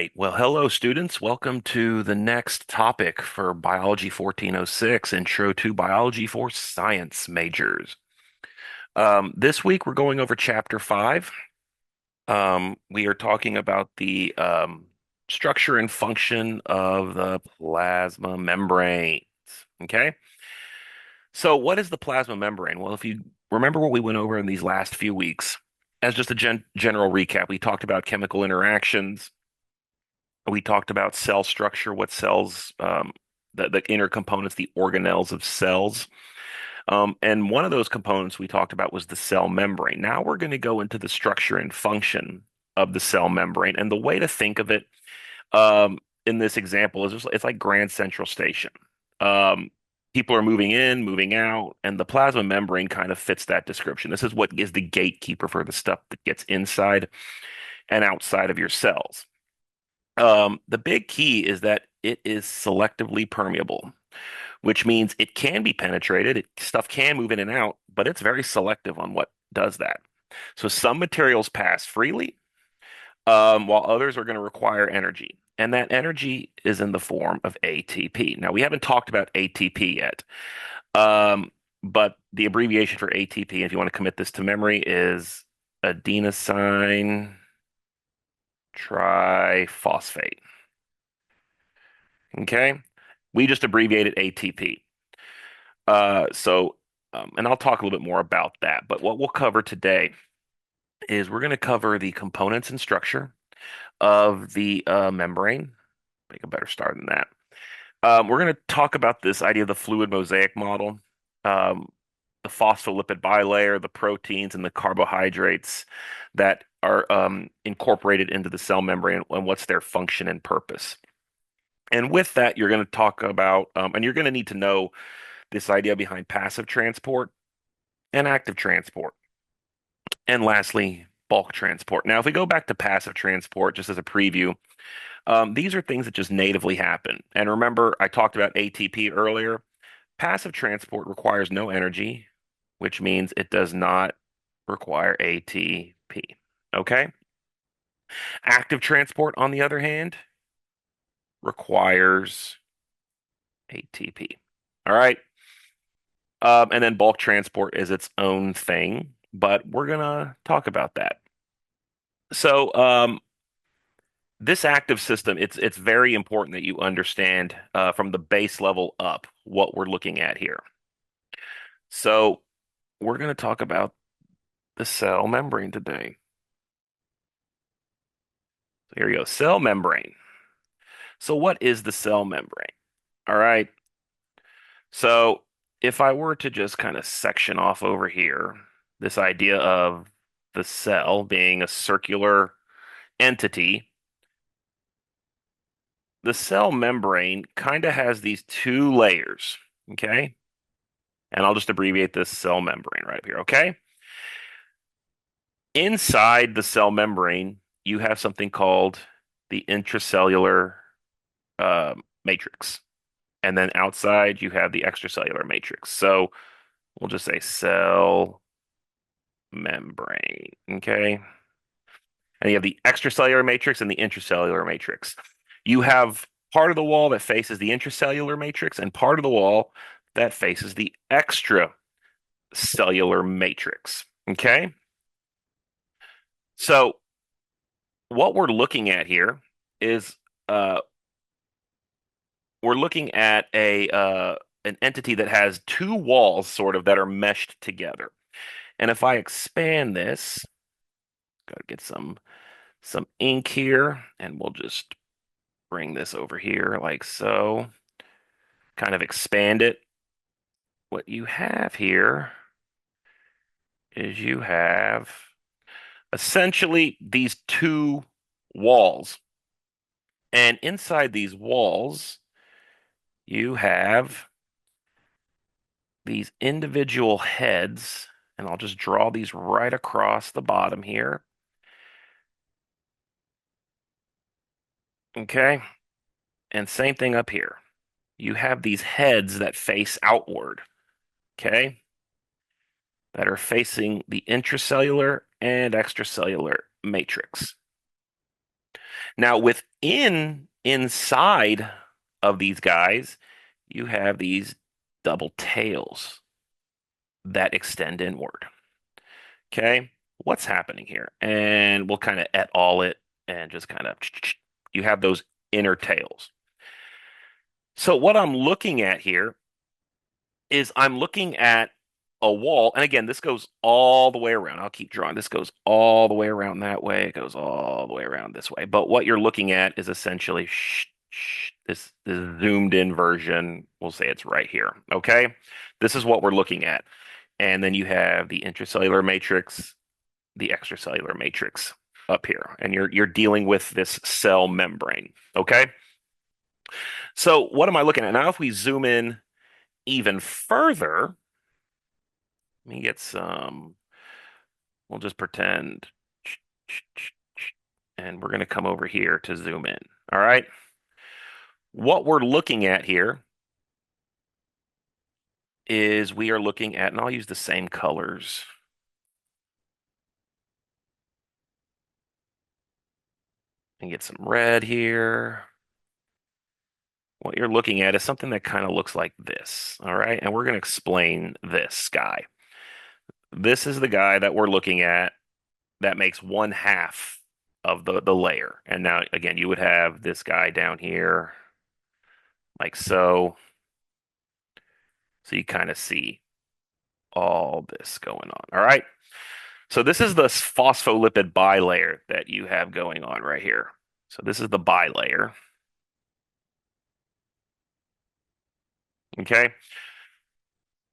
right. Well, hello, students. Welcome to the next topic for Biology 1406, Intro to Biology for Science Majors. This week, we're going over Chapter 5. We are talking about the structure and function of the plasma membrane. Okay. So, what is the plasma membrane? Well, if you remember what we went over in these last few weeks, as just a general recap, we talked about chemical interactions. We talked about cell structure, what cells, the inner components, the organelles of cells. And one of those components we talked about was the cell membrane. Now we're going to go into the structure and function of the cell membrane. And the way to think of it in this example is it's like Grand Central Station. Um, People are moving in, moving out, and the plasma membrane kind of fits that description. This is what is the gatekeeper for the stuff that gets inside and outside of your cells. The big key is that it is selectively permeable, which means it can be penetrated. Stuff can move in and out, but it's very selective on what does that. So some materials pass freely, while others are going to require energy. And that energy is in the form of ATP. Now, we haven't talked about ATP yet, but the abbreviation for ATP, if you want to commit this to memory, is adenosine triphosphate. Okay. We just abbreviated ATP. And I'll talk a little bit more about that. But what we'll cover today is we're going to cover the components and structure of the membrane. Make a better start than that. We're going to talk about this idea of the fluid mosaic model, um, the phospholipid bilayer, the proteins, and the carbohydrates that are incorporated into the cell membrane and what's their function and purpose. And with that, you're going to talk about, and you're going to need to know this idea behind passive transport and active transport. And lastly, bulk transport. Now, if we go back to passive transport, just as a preview, these are things that just natively happen. And remember, I talked about ATP earlier. Passive transport requires no energy, which means it does not require ATP. Okay? Active transport, on the other hand, requires ATP. All right. And then bulk transport is its own thing, but we're gonna talk about that. So, this active system, it's very important that you understand from the base level up what we're looking at here. So, we're gonna talk about the cell membrane today. So here you go, cell membrane. So, what is the cell membrane? All right. So, if I were to just kind of section off over here, this idea of the cell being a circular entity, the cell membrane kind of has these two layers, okay? And I'll just abbreviate this cell membrane right here, okay? Inside the cell membrane, you have something called the intracellular matrix. And then outside, you have the extracellular matrix. So we'll just say cell membrane, okay? And you have the extracellular matrix and the intracellular matrix. You have part of the wall that faces the intracellular matrix and part of the wall that faces the extracellular matrix. Okay. So what we're looking at here is uh, we're looking at a an entity that has two walls sort of that are meshed together. And if I expand this, gotta get some ink here, and we'll just bring this over here like so. Kind of expand it. What you have here is you have essentially these two walls. And inside these walls, you have these individual heads. And I'll just draw these right across the bottom here. Okay. And same thing up here. You have these heads that face outward. Okay. That are facing the intracellular and extracellular matrix. Now, inside of these guys, you have these double tails that extend inward. Okay, what's happening here? And we'll kind of et al it and just kind of you have those inner tails. So what I'm looking at here is I'm looking at a wall, and again, this goes all the way around. I'll keep drawing. This goes all the way around that way. It goes all the way around this way. But what you're looking at is essentially this zoomed in version. We'll say it's right here. Okay, this is what we're looking at, and then you have the intracellular matrix, the extracellular matrix up here, and you're dealing with this cell membrane. Okay, so what am I looking at now? If we zoom in even further, let me get some. We'll just pretend, and we're going to come over here to zoom in. All right. What we're looking at here is we are looking at, and I'll use the same colors. And get some red here. What you're looking at is something that kind of looks like this. All right. And we're going to explain this guy. This is the guy that we're looking at that makes one half of the layer. And now, again, you would have this guy down here like so. So you kind of see all this going on. All right. So this is the phospholipid bilayer that you have going on right here. So this is the bilayer. Okay.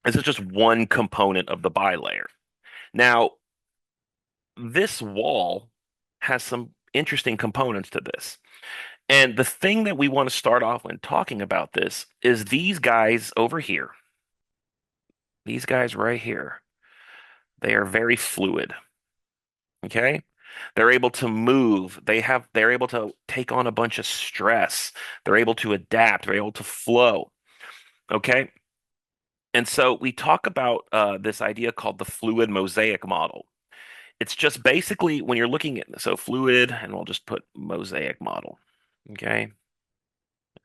This is just one component of the bilayer. Now, this wall has some interesting components to this. And the thing that we want to start off when talking about this is these guys over here, these guys right here, they are very fluid. Okay. They're able to move. They're able to take on a bunch of stress. They're able to adapt. They're able to flow. Okay. And so we talk about this idea called the fluid mosaic model. It's just basically when you're looking at so fluid, and we'll just put mosaic model. Okay.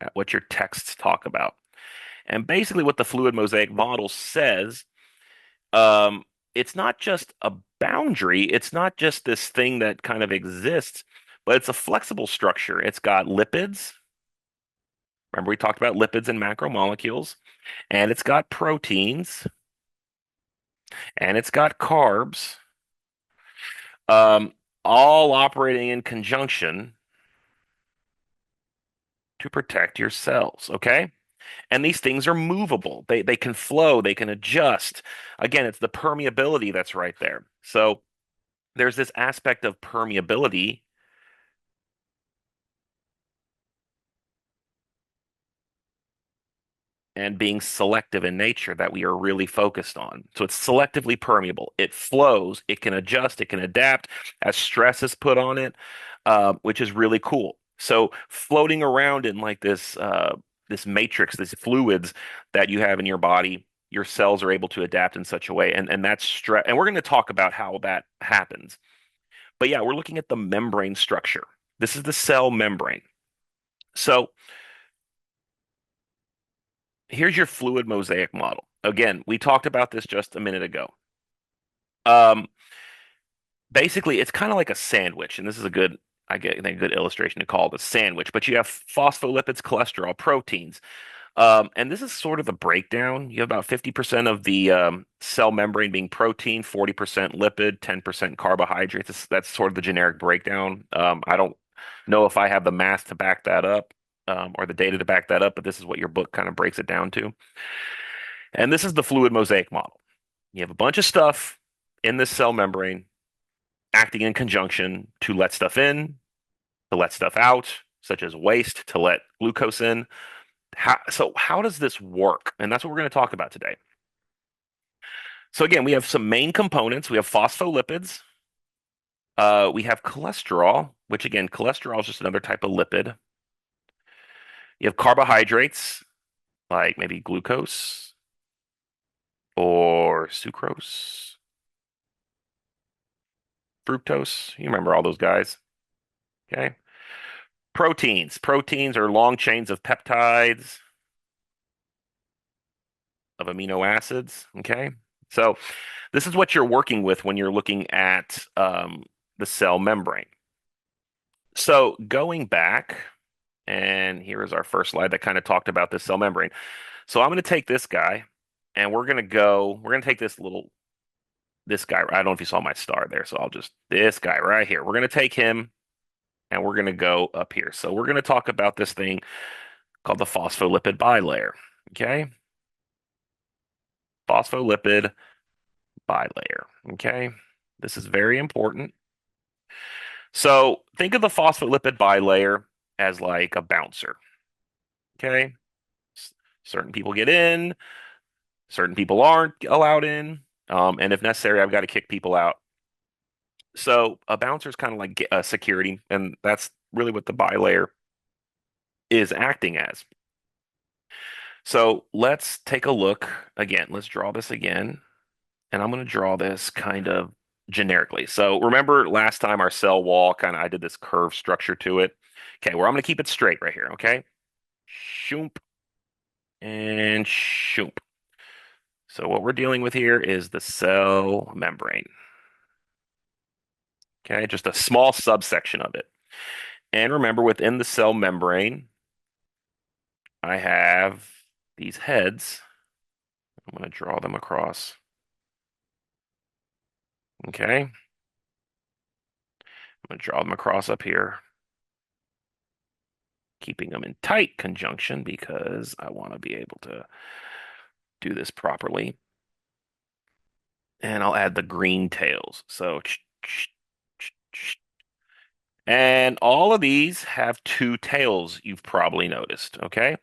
At what your texts talk about. And basically what the fluid mosaic model says, um, it's not just a boundary, it's not just this thing that kind of exists, but it's a flexible structure. It's got lipids. Remember, we talked about lipids and macromolecules, and it's got proteins, and it's got carbs, um, all operating in conjunction to protect your cells. Okay. And these things are movable. They can flow, they can adjust. Again, it's the permeability that's right there. So there's this aspect of permeability and being selective in nature that we are really focused on. So it's selectively permeable. It flows, it can adjust, it can adapt as stress is put on it, which is really cool. So floating around in like this matrix, these fluids that you have in your body, your cells are able to adapt in such a way, and that's stress. And we're going to talk about how that happens. But yeah, we're looking at the membrane structure. This is the cell membrane. So here's your fluid mosaic model. Again, we talked about this just a minute ago. Um, Basically, it's kind of like a sandwich, and this is a good, I think, a good illustration to call it a sandwich. But you have phospholipids, cholesterol, proteins, and this is sort of the breakdown. You have about 50% of the cell membrane being protein, 40% lipid, 10% carbohydrates. That's sort of the generic breakdown. I don't know if I have the math to back that up, or the data to back that up, but this is what your book kind of breaks it down to. And this is the fluid mosaic model. You have a bunch of stuff in this cell membrane acting in conjunction to let stuff in, to let stuff out, such as waste, to let glucose in. So how does this work? And that's what we're going to talk about today. So again, we have some main components. We have phospholipids. We have cholesterol, which again, cholesterol is just another type of lipid. You have carbohydrates, like maybe glucose or sucrose, fructose. You remember all those guys. Okay. Proteins. Proteins are long chains of peptides of amino acids. Okay. So this is what you're working with when you're looking at the cell membrane. So going back, and here is our first slide that kind of talked about this cell membrane. So I'm going to take this guy, and we're going to take this guy. I don't know if you saw my star there, so this guy right here. We're going to take him, and we're going to go up here. So we're going to talk about this thing called the phospholipid bilayer. Okay. Phospholipid bilayer. Okay. This is very important. So think of the phospholipid bilayer as like a bouncer. Okay. Certain people get in, certain people aren't allowed in. And if necessary, I've got to kick people out. So a bouncer is kind of like security, and that's really what the bilayer is acting as. So let's take a look again. Let's draw this again. And I'm going to draw this kind of generically. So remember last time our cell wall I did this curved structure to it. Okay, where I'm going to keep it straight right here. Okay. Shoop and shoop. So what we're dealing with here is the cell membrane. Okay, just a small subsection of it. And remember, within the cell membrane, I have these heads. I'm going to draw them across. Okay. I'm going to draw them across up here, keeping them in tight conjunction because I want to be able to do this properly. And I'll add the green tails. So, and all of these have two tails, you've probably noticed. Okay.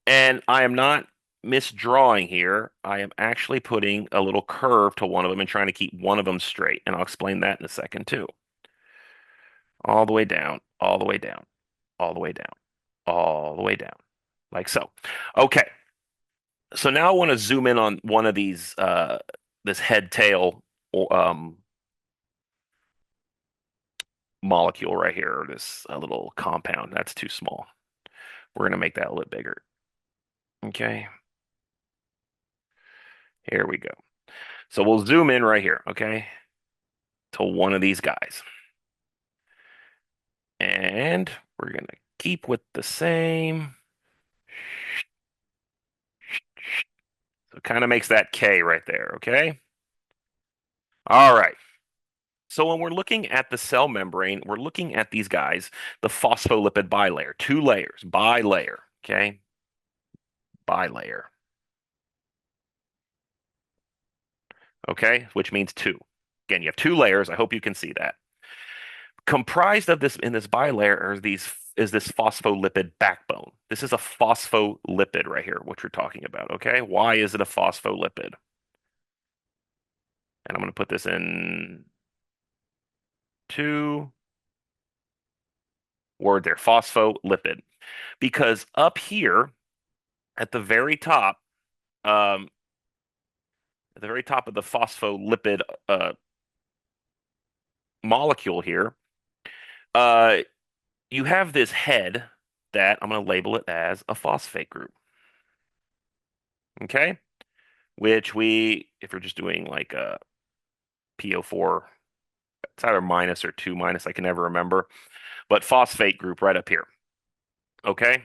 And I am not misdrawing here. I am actually putting a little curve to one of them and trying to keep one of them straight. And I'll explain that in a second too. All the way down, all the way down, all the way down, all the way down, like so. Okay. So now I want to zoom in on one of these, this head tail molecule right here, or this little compound. That's too small. We're going to make that a little bigger. Okay. Here we go. So we'll zoom in right here, okay, to one of these guys. And we're going to keep with the same. So it kind of makes that K right there, okay? All right. So when we're looking at the cell membrane, we're looking at these guys, the phospholipid bilayer, two layers, bilayer, okay? Bilayer, okay? Which means two. Again, you have two layers. I hope you can see that. Comprised of this in this bilayer is this phospholipid backbone. This is a phospholipid right here, what you're talking about, okay? Why is it a phospholipid? And I'm going to put this in two word there, phospholipid. Because up here at the very top, um, at the very top of the phospholipid molecule here, uh, you have this head that I'm going to label it as a phosphate group. Okay? Which if you're just doing like a PO4, it's either minus or 2 minus, I can never remember, but phosphate group right up here. Okay?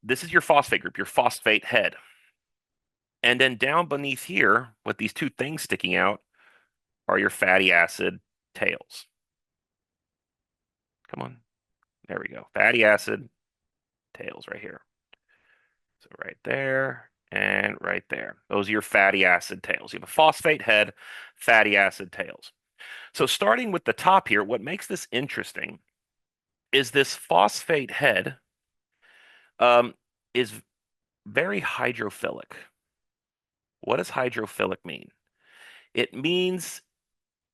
This is your phosphate group, your phosphate head. And then down beneath here, with these two things sticking out, are your fatty acid tails. Come on. There we go. Fatty acid tails right here. So right there and right there. Those are your fatty acid tails. You have a phosphate head, fatty acid tails. So starting with the top here, what makes this interesting is this phosphate head is very hydrophilic. What does hydrophilic mean? It means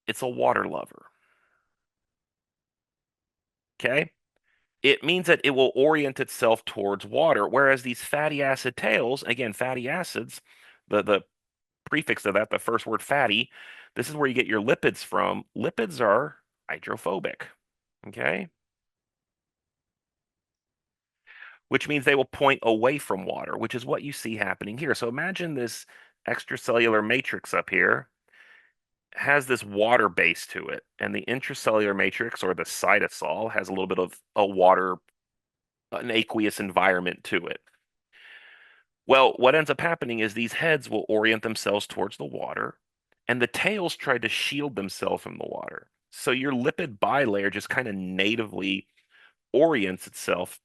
it's a water lover. Okay? It means that it will orient itself towards water, whereas these fatty acid tails, again, fatty acids, the prefix of that, the first word fatty, this is where you get your lipids from. Lipids are hydrophobic. Okay? which means they will point away from water, which is what you see happening here. So imagine this extracellular matrix up here has this water base to it, and the intracellular matrix or the cytosol has a little bit of a water, an aqueous environment to it. Well, what ends up happening is these heads will orient themselves towards the water, and the tails try to shield themselves from the water. So your lipid bilayer just kind of natively orients itself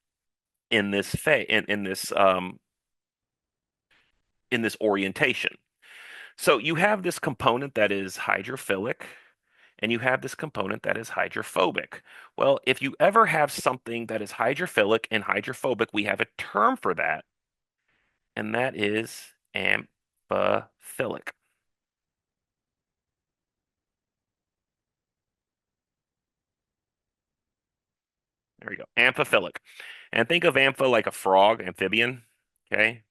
in this in this orientation. So you have this component that is hydrophilic, and you have this component that is hydrophobic. Well, if you ever have something that is hydrophilic and hydrophobic, we have a term for that, and that is amphiphilic. There we go. Amphiphilic. And think of ampha like a frog, amphibian. Okay.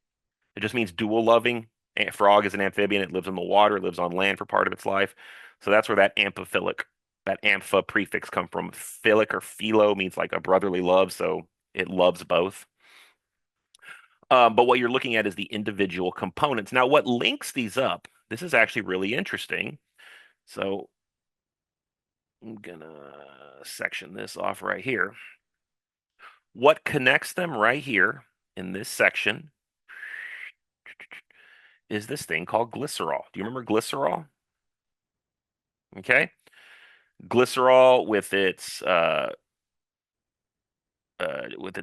It just means dual loving. Frog is an amphibian. It lives in the water, it lives on land for part of its life. So that's where that amphiphilic, that ampha prefix come from. Philic or philo means like a brotherly love, so it loves both. But what you're looking at is the individual components. Now, what links these up? This is actually really interesting. So I'm gonna section this off right here. What connects them right here in this section is this thing called glycerol. Do you remember glycerol? Okay. Glycerol with its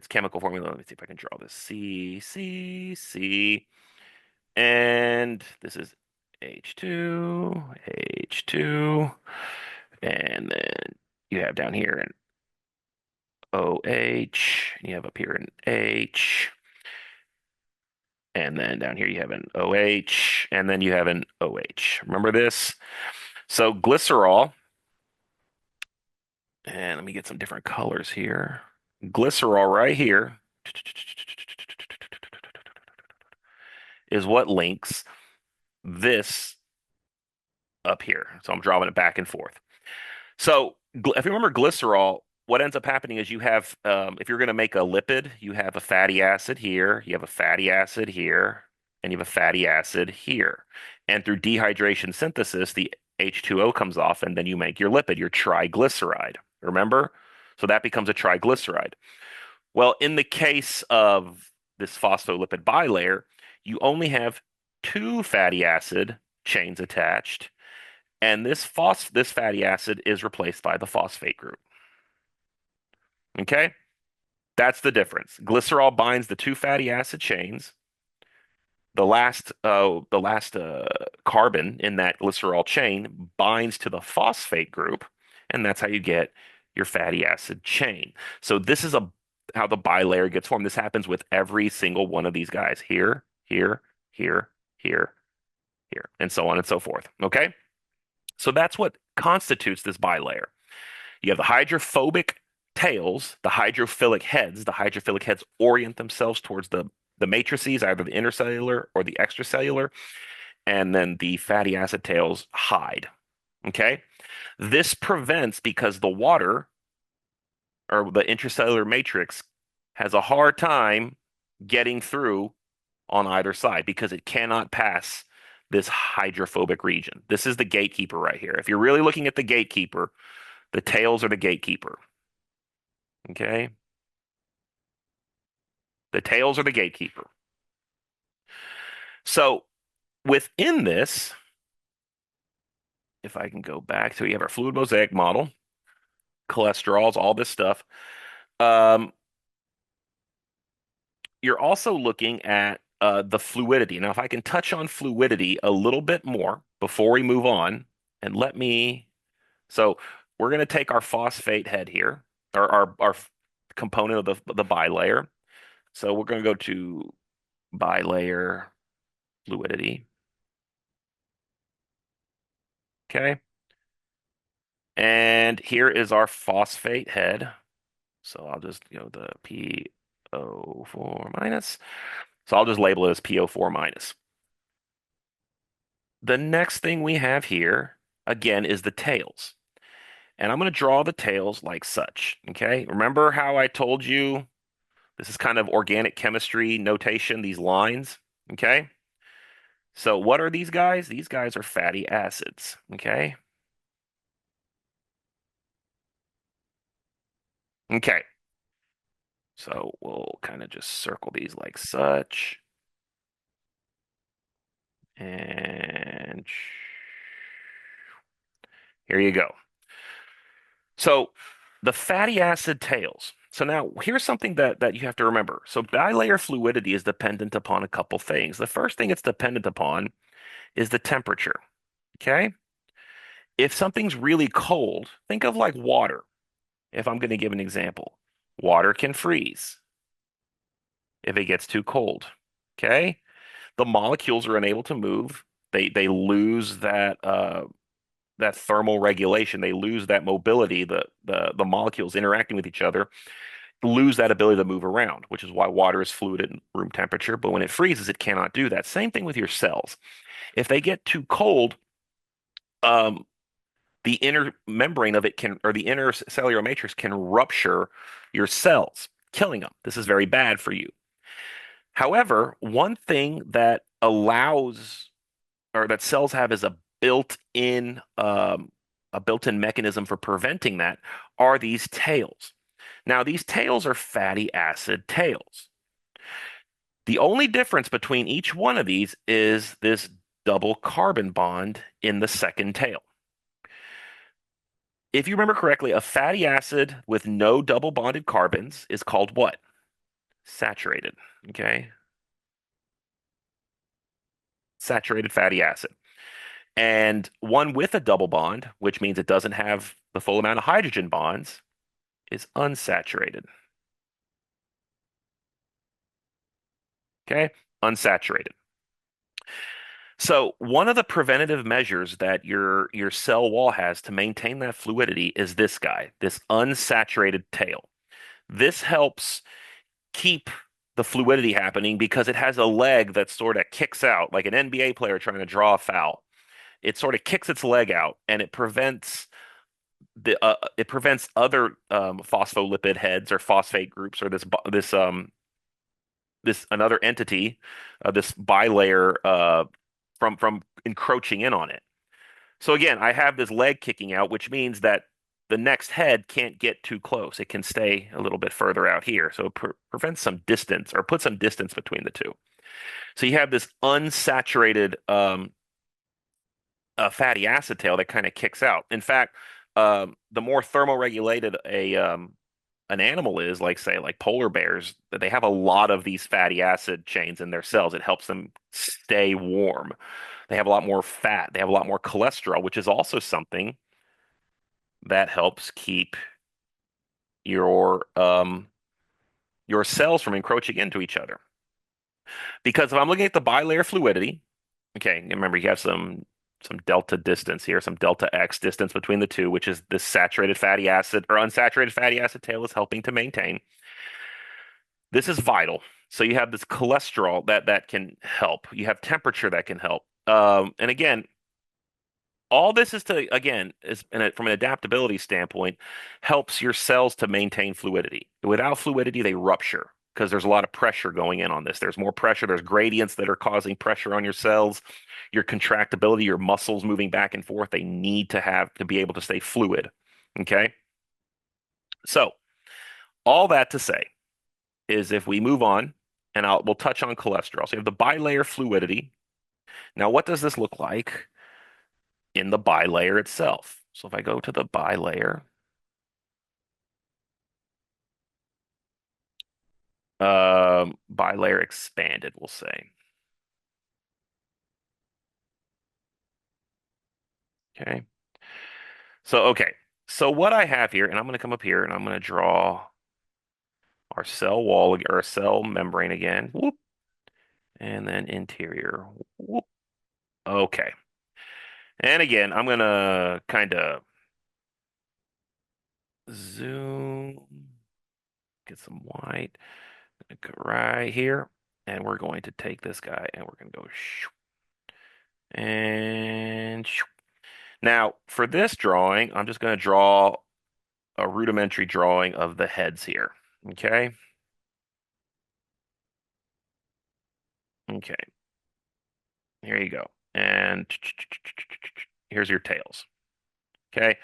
chemical formula. Let me see if I can draw this. C, C, C. And this is H2, H2. And then you have down here an OH. You have up here an H. And then down here you have an OH. And then you have an OH. Remember this? So glycerol, and let me get some different colors here. Glycerol right here is what links this up here. So I'm drawing it back and forth. So if you remember glycerol, what ends up happening is you have, if you're going to make a lipid, you have a fatty acid here, you have a fatty acid here, and you have a fatty acid here. And through dehydration synthesis, the H2O comes off, and then you make your lipid, your triglyceride. Remember? So that becomes a triglyceride. Well, in the case of this phospholipid bilayer, you only have two fatty acid chains attached, and this fatty acid is replaced by the phosphate group. Okay? That's the difference. Glycerol binds the two fatty acid chains. The last carbon in that glycerol chain binds to the phosphate group, and that's how you get your fatty acid chain. So this is how the bilayer gets formed. This happens with every single one of these guys here, here, here, here, here, and so on and so forth. Okay? So that's what constitutes this bilayer. You have the hydrophobic tails, the hydrophilic heads. The hydrophilic heads orient themselves towards the matrices, either the intercellular or the extracellular, and then the fatty acid tails hide. Okay? This prevents because the water or the intracellular matrix has a hard time getting through on either side because it cannot pass this hydrophobic region. This is the gatekeeper right here. If you're really looking at the gatekeeper, the tails are the gatekeeper. Okay? The tails are the gatekeeper. So within this, if I can go back, so you have our fluid mosaic model, cholesterols, all this stuff. Um, you're also looking at the fluidity. Now, if I can touch on fluidity a little bit more before we move on, and so we're going to take our phosphate head here, our component of the bilayer. So we're going to go to bilayer fluidity. Okay. And here is our phosphate head. So I'll just go the PO4 minus. So I'll just label it as PO4 minus. The next thing we have here, again, is the tails. And I'm going to draw the tails like such. Okay. Remember how I told you This is kind of organic chemistry notation, these lines. Okay. So what are these guys? These guys are fatty acids. Okay. Okay. So we'll kind of just circle these like such. And here you go. So the fatty acid tails. So now here's something that you have to remember. So bilayer fluidity is dependent upon a couple things. The first thing it's dependent upon is the temperature. Okay? If something's really cold, think of like water. If I'm going to give an example, water can freeze if it gets too cold. Okay? The molecules are unable to move. They lose that thermal regulation. They lose that mobility. The molecules interacting with each other lose that ability to move around, which is why water is fluid at room temperature. But when it freezes, it cannot do that. Same thing with your cells. If they get too cold, um, the inner membrane of it can, or the inner cellular matrix can rupture your cells, killing them. This is very bad for you. However, one thing that allows or that cells have is built-in a built-in mechanism for preventing that are these tails. Now, these tails are fatty acid tails. The only difference between each one of these is this double carbon bond in the second tail. If you remember correctly, a fatty acid with no double bonded carbons is called what? Saturated. Okay. Saturated fatty acid. And one with a double bond, which means it doesn't have the full amount of hydrogen bonds, is unsaturated. Okay. Unsaturated. So one of the preventative measures that your cell wall has to maintain that fluidity is this guy, this unsaturated tail. This helps keep the fluidity happening because it has a leg that sort of kicks out, like an NBA player trying to draw a foul. It sort of kicks its leg out, and it prevents other phospholipid heads or phosphate groups or this another entity, this bilayer from encroaching in on it. So again, I have this leg kicking out, which means that the next head can't get too close. It can stay a little bit further out here. So it prevents some distance or puts some distance between the two. So you have this unsaturated fatty acid tail that kind of kicks out. In fact, the more thermoregulated an animal is, like say like polar bears, they have a lot of these fatty acid chains in their cells. It helps them stay warm. They have a lot more fat. They have a lot more cholesterol, which is also something that helps keep your um your cells from encroaching into each other. Because if I'm looking at the bilayer fluidity, okay, remember you have some delta distance here, some delta X distance between the two, which is this saturated fatty acid or unsaturated fatty acid tail is helping to maintain. This is vital. So you have this cholesterol that can help. You have temperature that can help. And again, all this is to again is from an adaptability standpoint helps your cells to maintain fluidity. Without fluidity, they rupture because there's a lot of pressure going in on this. There's more pressure. There's gradients that are causing pressure on your cells, your contractibility, your muscles moving back and forth. They need to have to be able to stay fluid. Okay. So all that to say is if we move on, and we'll touch on cholesterol. So you have the bilayer fluidity. Now, what does this look like in the bilayer itself? So if I go to the bilayer, bilayer expanded, we'll say. Okay. So, okay. So what I have here, and I'm going to come up here and I'm going to draw our cell wall or cell membrane again. Whoop. And then interior. Whoop. Okay. And again, I'm going to kind of zoom, get some white, go right here. And we're going to take this guy and we're going to go shoo, and shoo. Now, for this drawing, I'm just going to draw a rudimentary drawing of the heads here. Okay. Okay, here you go. And here's your tails. Okay,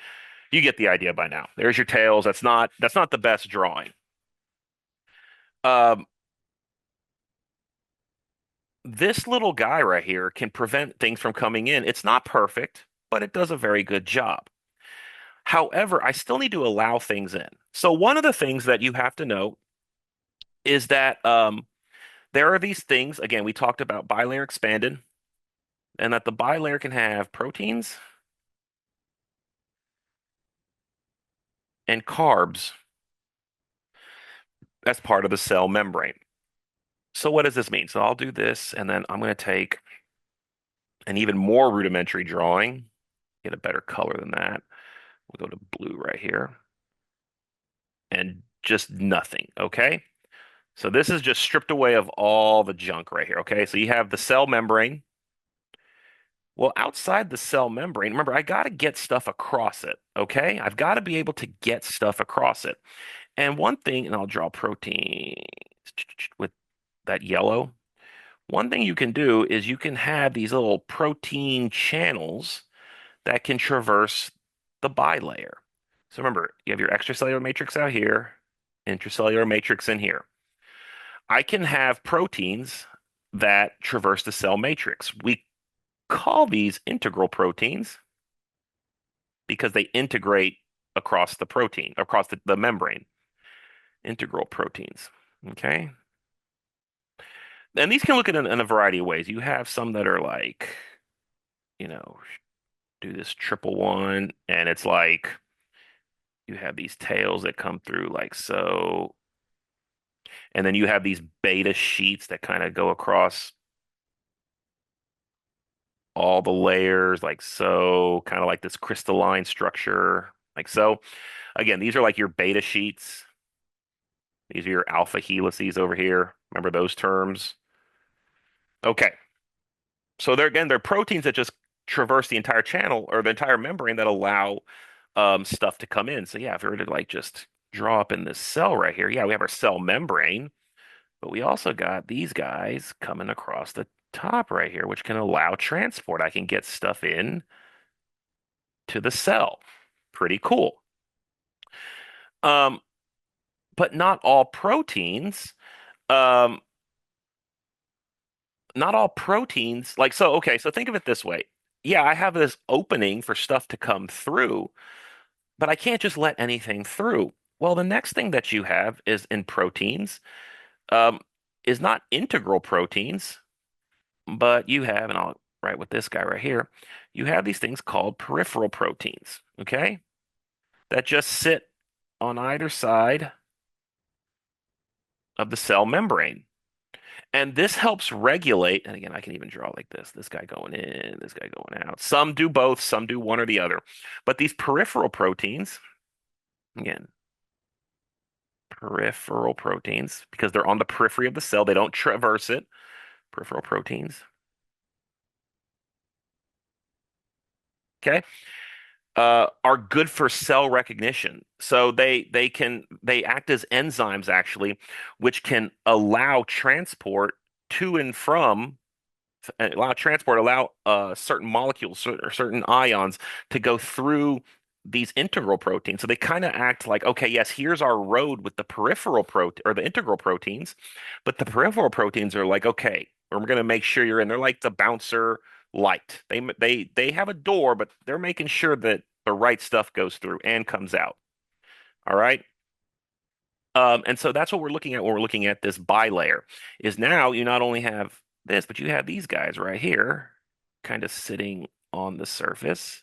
you get the idea by now. There's your tails. That's not the best drawing. Um, this little guy right here can prevent things from coming in. It's not perfect, but it does a very good job. However, I still need to allow things in. So one of the things that you have to know is that there are these things. Again, we talked about bilayer expanded, and that the bilayer can have proteins and carbs as part of the cell membrane. So what does this mean? So I'll do this, and then I'm going to take an even more rudimentary drawing, get a better color than that. We'll go to blue right here, and just nothing, okay? So this is just stripped away of all the junk right here, okay? So you have the cell membrane. Well, outside the cell membrane, remember, I got to get stuff across it, okay? I've got to be able to get stuff across it. And one thing, and I'll draw proteins with that yellow. One thing you can do is you can have these little protein channels that can traverse the bilayer. So remember, you have your extracellular matrix out here, intracellular matrix in here. I can have proteins that traverse the cell matrix. We call these integral proteins because they integrate across the protein, across the membrane. Integral proteins. Okay. And these can look at it in a variety of ways. You have some that are like, you know, do this triple one, and it's like you have these tails that come through like so. And then you have these beta sheets that kind of go across all the layers, like so, kind of like this crystalline structure, like so. Again, these are like your beta sheets. These are your alpha helices over here. Remember those terms? Okay. So they're proteins that just traverse the entire channel or the entire membrane that allow stuff to come in. So yeah, if we were to like just draw up in this cell right here, yeah, we have our cell membrane, but we also got these guys coming across the top right here, which can allow transport. I can get stuff in to the cell. Pretty cool. Um, but um, not all proteins, like so, okay, so think of it this way. Yeah, I have this opening for stuff to come through, but I can't just let anything through. Well, the next thing that you have is in proteins, um, is not integral proteins, but you have, and I'll write with this guy right here, you have these things called peripheral proteins, okay? That just sit on either side of the cell membrane. And this helps regulate, and again, I can even draw like this guy going in, this guy going out. Some do both, some do one or the other. But these peripheral proteins, again, peripheral proteins, because they're on the periphery of the cell, they don't traverse it. Peripheral proteins, okay, are good for cell recognition. So they act as enzymes actually, which can allow transport to and from allow certain molecules or certain ions to go through these integral proteins. So they kind of act like, okay, yes, here's our road with the peripheral protein or the integral proteins, but the peripheral proteins are like, okay, we're going to make sure you're in. They're like the bouncer light. They have a door, but they're making sure that the right stuff goes through and comes out. All right. And so that's what we're looking at when we're looking at this bilayer, is now you not only have this, but you have these guys right here kind of sitting on the surface.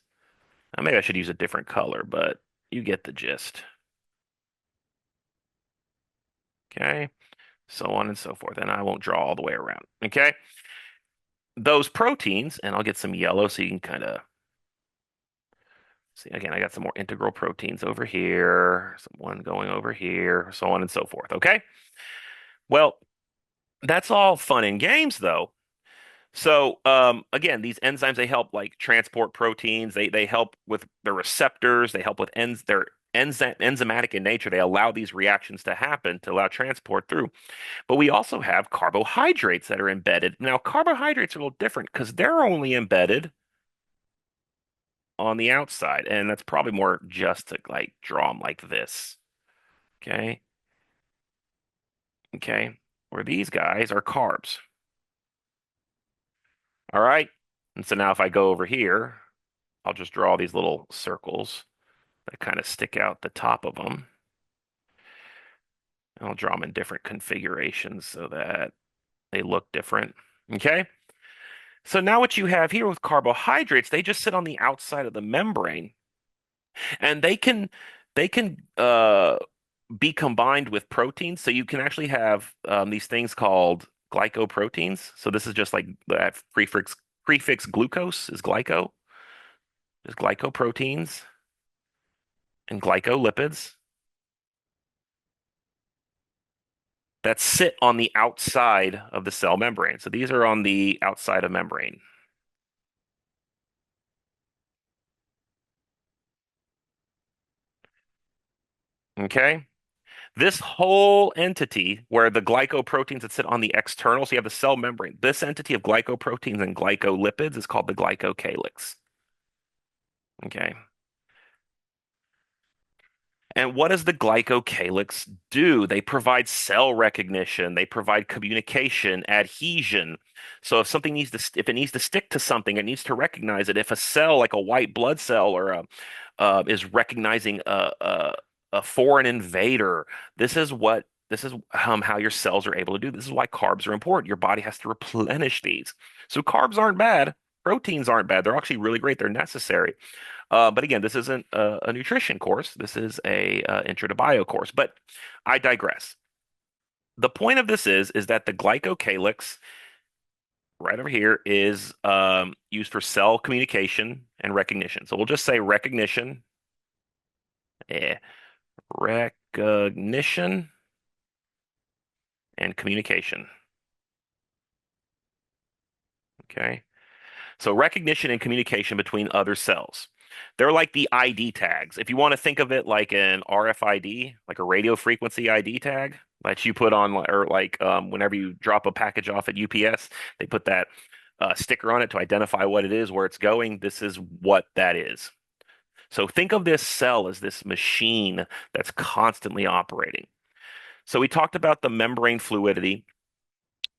Now, maybe I should use a different color, but you get the gist. Okay. So on and so forth. And I won't draw all the way around. Okay. Those proteins, and I'll get some yellow so you can kind of see. Again, I got some more integral proteins over here, some one going over here, so on and so forth. Okay. Well, that's all fun and games, though. So again, these enzymes they help like transport proteins. They help with the receptors. They help with enzymatic in nature. They allow these reactions to happen to allow transport through. But we also have carbohydrates that are embedded. Now, carbohydrates are a little different because they're only embedded on the outside, and that's probably more just to like draw them like this. Okay, okay. Where these guys are carbs. All right. And so now if I go over here, I'll just draw these little circles that kind of stick out the top of them. I'll draw them in different configurations so that they look different. Okay. So now what you have here with carbohydrates, they just sit on the outside of the membrane and they can be combined with proteins. So you can actually have these things called glycoproteins. So this is just like that prefix glucose is glyco. There's glycoproteins and glycolipids that sit on the outside of the cell membrane. So these are on the outside of membrane. Okay. This whole entity where the glycoproteins that sit on the external, so you have the cell membrane, this entity of glycoproteins and glycolipids is called the glycocalyx. Okay. And what does the glycocalyx do? They provide cell recognition, they provide communication, adhesion. So if something needs to, if it needs to stick to something, it needs to recognize it. If a cell, like a white blood cell, or is recognizing a foreign invader, this is how your cells are able to do. This is why carbs are important. Your body has to replenish these. So carbs aren't bad. Proteins aren't bad. They're actually really great. They're necessary. But again, this isn't a nutrition course. This is a intro to bio course. But I digress. The point of this is that the glycocalyx right over here is used for cell communication and recognition. So we'll just say recognition, eh, recognition and communication. Okay. So recognition and communication between other cells. They're like the ID tags. If you want to think of it like an RFID, like a radio frequency ID tag that you put on, or like whenever you drop a package off at UPS, they put that sticker on it to identify what it is, where it's going. This is what that is. So think of this cell as this machine that's constantly operating. So we talked about the membrane fluidity,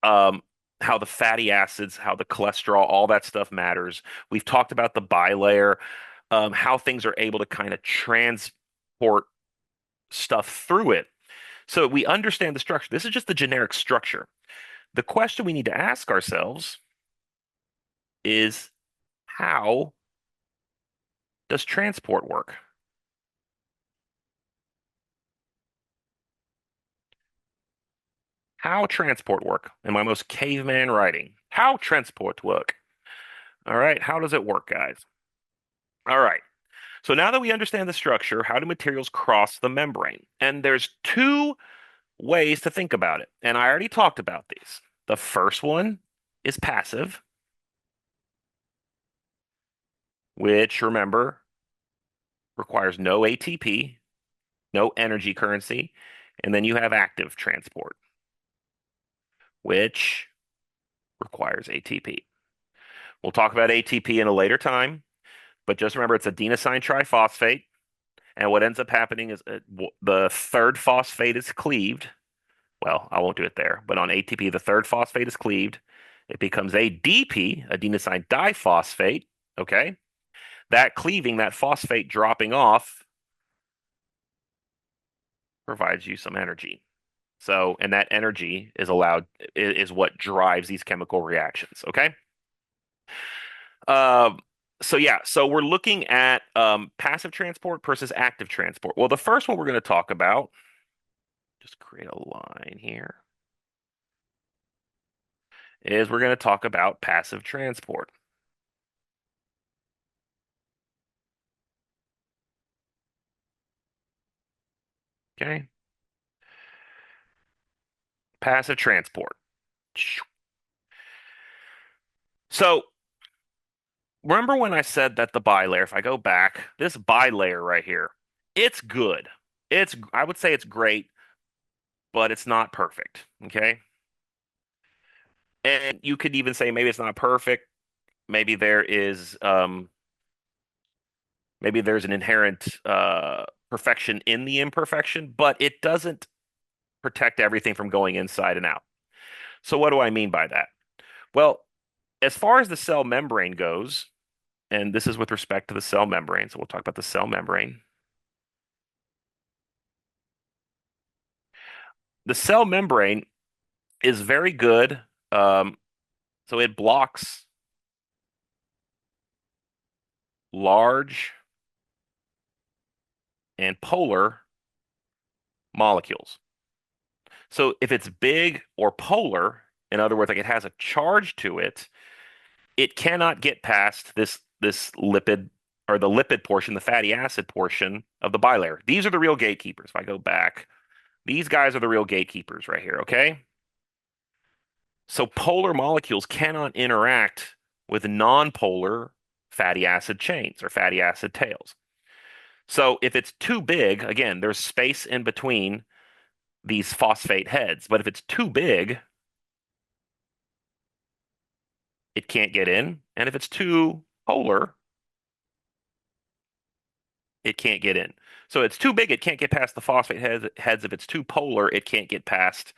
um, how the fatty acids, how the cholesterol, all that stuff matters. We've talked about the bilayer, how things are able to kind of transport stuff through it. So we understand the structure. This is just the generic structure. The question we need to ask ourselves is, how does transport work? How transport work? In my most caveman writing, how transport work? All right, how does it work, guys? All right. So now that we understand the structure, how do materials cross the membrane? And there's two ways to think about it. And I already talked about these. The first one is passive, which remember requires no ATP, no energy currency. And then you have active transport, which requires ATP. We'll talk about ATP in a later time, but just remember it's adenosine triphosphate. And what ends up happening is the third phosphate is cleaved. Well, I won't do it there, but on ATP, the third phosphate is cleaved. It becomes ADP, adenosine diphosphate. Okay. That cleaving, that phosphate dropping off, provides you some energy. So, and that energy is what drives these chemical reactions. Okay. Um, so yeah, so we're looking at passive transport versus active transport. Well, the first one we're going to talk about, just create a line here, is we're going to talk about passive transport. Okay. Passive transport. So remember when I said that the bilayer, if I go back, this bilayer right here, It's good. I would say it's great, but it's not perfect. Okay. And you could even say maybe it's not perfect. Maybe maybe there's an inherent perfection in the imperfection, but it doesn't protect everything from going inside and out. So what do I mean by that? Well, as far as the cell membrane goes, and this is with respect to the cell membrane, so we'll talk about the cell membrane. The cell membrane is very good. Um, so it blocks large and polar molecules. So if it's big or polar, in other words, like it has a charge to it, it cannot get past this lipid or the lipid portion, the fatty acid portion of the bilayer. These are the real gatekeepers. If I go back, these guys are the real gatekeepers right here, okay? So polar molecules cannot interact with non-polar fatty acid chains or fatty acid tails. So if it's too big, again, there's space in between these phosphate heads, but if it's too big, it can't get in. And if it's too polar, it can't get in. So it's too big, it can't get past the phosphate heads. If it's too polar, it can't get past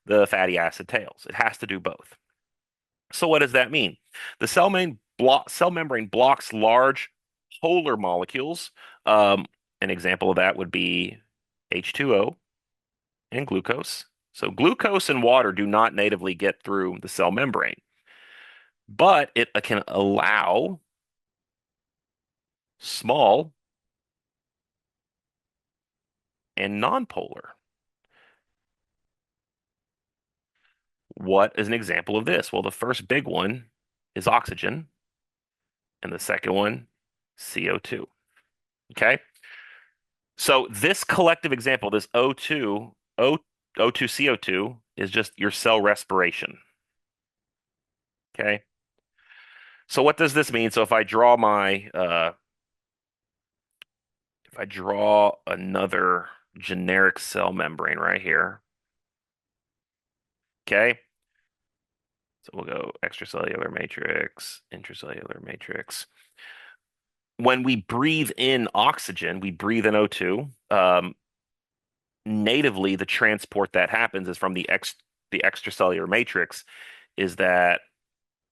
the fatty acid tails. It has to do both. So what does that mean? The cell membrane blocks large polar molecules. Um, an example of that would be H2O and glucose. So glucose and water do not natively get through the cell membrane, but it can allow small and nonpolar. What is an example of this? Well, the first big one is oxygen, and the second one, CO2. Okay. So this collective example, this O2 CO2 is just your cell respiration. Okay. So what does this mean? So if I draw another generic cell membrane right here, okay. So we'll go extracellular matrix, intracellular matrix. When we breathe in oxygen, we breathe in O2. Natively, the transport that happens is from the extracellular matrix, is that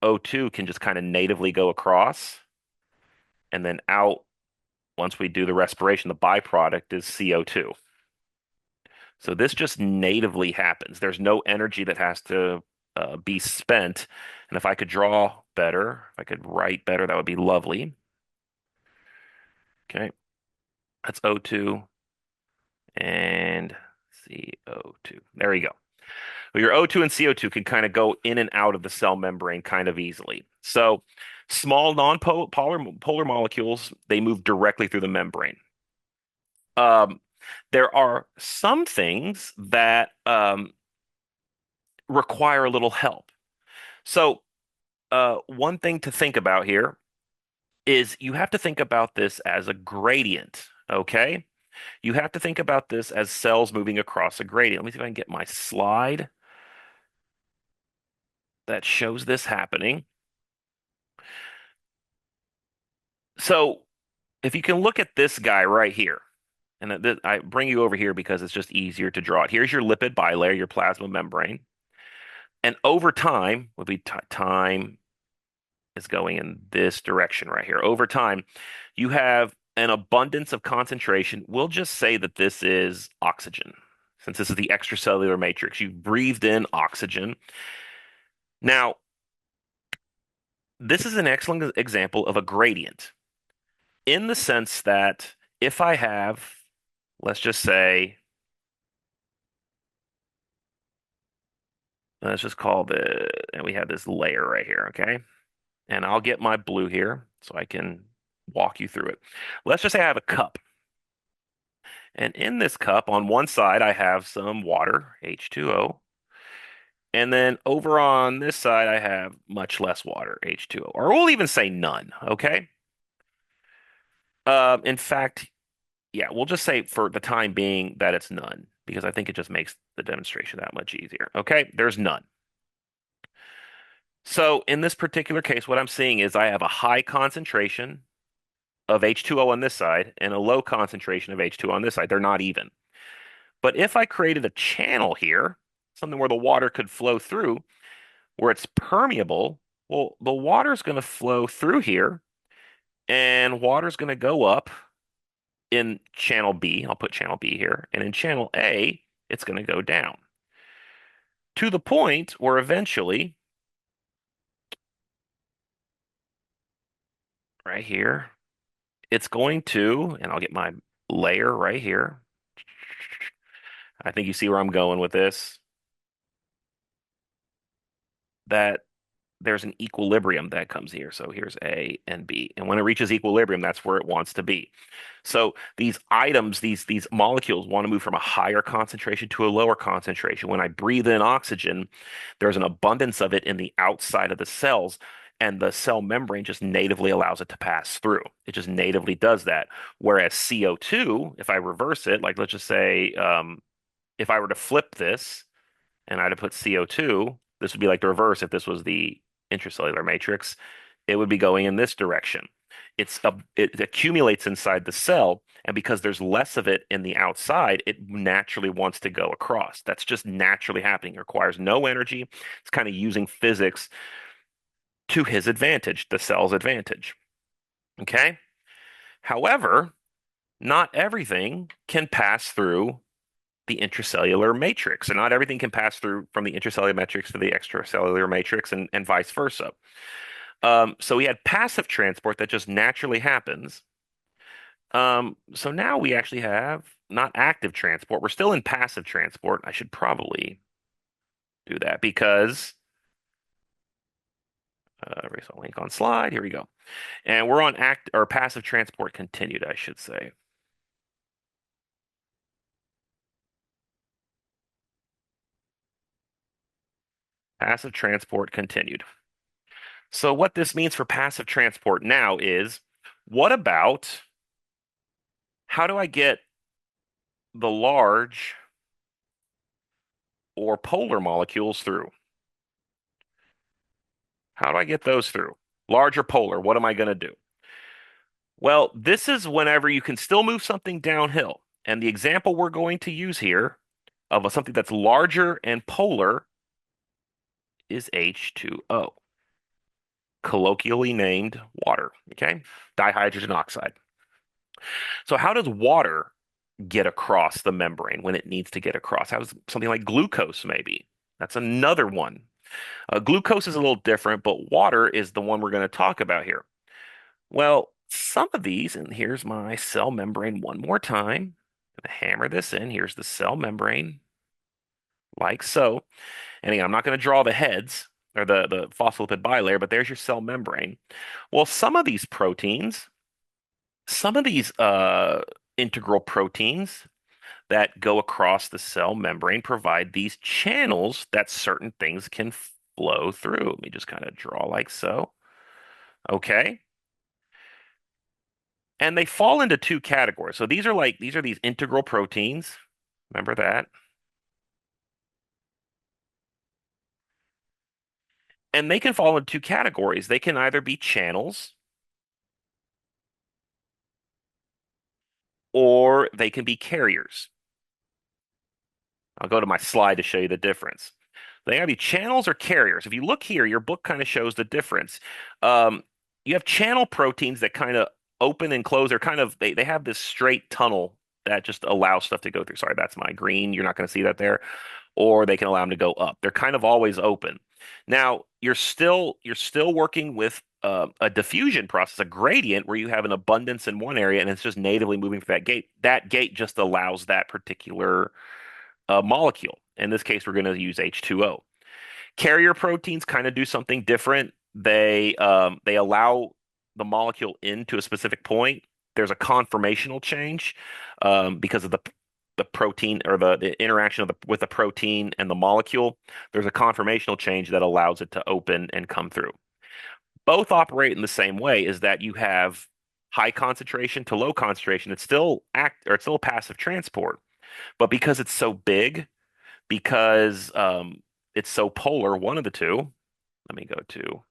O2 can just kind of natively go across and then out. Once we do the respiration, the byproduct is CO2. So this just natively happens. There's no energy that has to be spent. And if I could draw better, if I could write better, that would be lovely. Okay, that's O2 and CO2. There you go. Well, your O2 and CO2 can kind of go in and out of the cell membrane kind of easily. So small non-polar molecules, they move directly through the membrane. Um, there are some things that require a little help. So one thing to think about here is you have to think about this as a gradient, okay? You have to think about this as cells moving across a gradient. Let me see if I can get my slide that shows this happening. So if you can look at this guy right here, and I bring you over here because it's just easier to draw it. Here's your lipid bilayer, your plasma membrane. And over time, would be time is going in this direction right here. Over time, you have an abundance of concentration. We'll just say that this is oxygen, since this is the extracellular matrix. You've breathed in oxygen. Now, this is an excellent example of a gradient in the sense that if I have, let's just say, let's just call and we have this layer right here, okay? And I'll get my blue here so I can walk you through it. Let's just say I have a cup. And in this cup, on one side, I have some water, H2O. And then over on this side, I have much less water, H2O. Or we'll even say none, okay? In fact, Yeah, we'll just say for the time being that it's none because I think it just makes the demonstration that much easier. Okay, there's none. So in this particular case, what I'm seeing is I have a high concentration of H2O on this side and a low concentration of H2O on this side. They're not even. But if I created a channel here, something where the water could flow through, where it's permeable, well, the water's going to flow through here and water's going to go up in channel B. I'll put channel B here. And in channel A, it's going to go down to the point where eventually, right here, it's going to, and I'll get my layer right here. I think you see where I'm going with this, that there's an equilibrium that comes here. So here's A and B. And when it reaches equilibrium, that's where it wants to be. So these items, these molecules want to move from a higher concentration to a lower concentration. When I breathe in oxygen, there's an abundance of it in the outside of the cells, and the cell membrane just natively allows it to pass through. It just natively does that. Whereas CO2, if I reverse it, like let's just say if I were to flip this, and I had to put CO2, this would be like the reverse if this was the intracellular matrix. It would be going in this direction. It accumulates inside the cell, and because there's less of it in the outside, it naturally wants to go across. That's just naturally happening. It requires no energy. It's kind of using physics to his advantage, the cell's advantage. Okay? However, not everything can pass through the intracellular matrix. And not everything can pass through from the intracellular matrix to the extracellular matrix and vice versa. So we had passive transport that just naturally happens. So now we actually have not active transport. We're still in passive transport. I should probably do that because erase a link on slide. Here we go. And we're on act or passive transport continued, I should say. Passive transport continued. So what this means for passive transport now is, what about how do I get the large or polar molecules through? How do I get those through? Large or polar, what am I going to do? Well, this is whenever you can still move something downhill. And the example we're going to use here of something that's larger and polar is H2O, colloquially named water, okay? Dihydrogen oxide. So how does water get across the membrane when it needs to get across? How does something like glucose maybe? That's another one. Glucose is a little different, but water is the one we're going to talk about here. Well, some of these, and here's my cell membrane one more time. I'm going to hammer this in. Here's the cell membrane, like so. And again, I'm not going to draw the heads or the phospholipid bilayer, but there's your cell membrane. Well, some of these proteins, some of these integral proteins that go across the cell membrane provide these channels that certain things can flow through. Let me just kind of draw like so. Okay. And they fall into two categories. So these are these integral proteins. Remember that? And they can fall into two categories. They can either be channels or they can be carriers. I'll go to my slide to show you the difference. They gotta be channels or carriers. If you look here, your book kind of shows the difference. Um, you have channel proteins that kind of open and close. They're kind of they have this straight tunnel that just allows stuff to go through. Sorry, that's my green. You're not going to see that there. Or they can allow them to go up. They're kind of always open. Now, you're still working with a diffusion process, a gradient where you have an abundance in one area and it's just natively moving through that gate. That gate just allows that particular molecule. In this case, we're going to use H2O. Carrier proteins kind of do something different. They allow the molecule into a specific point. There's a conformational change because of the protein or the interaction of with the protein and the molecule. There's a conformational change that allows it to open and come through. Both operate in the same way, is that you have high concentration to low concentration, it's still a passive transport. But because it's so big, because it's so polar, one of the two, let me go to,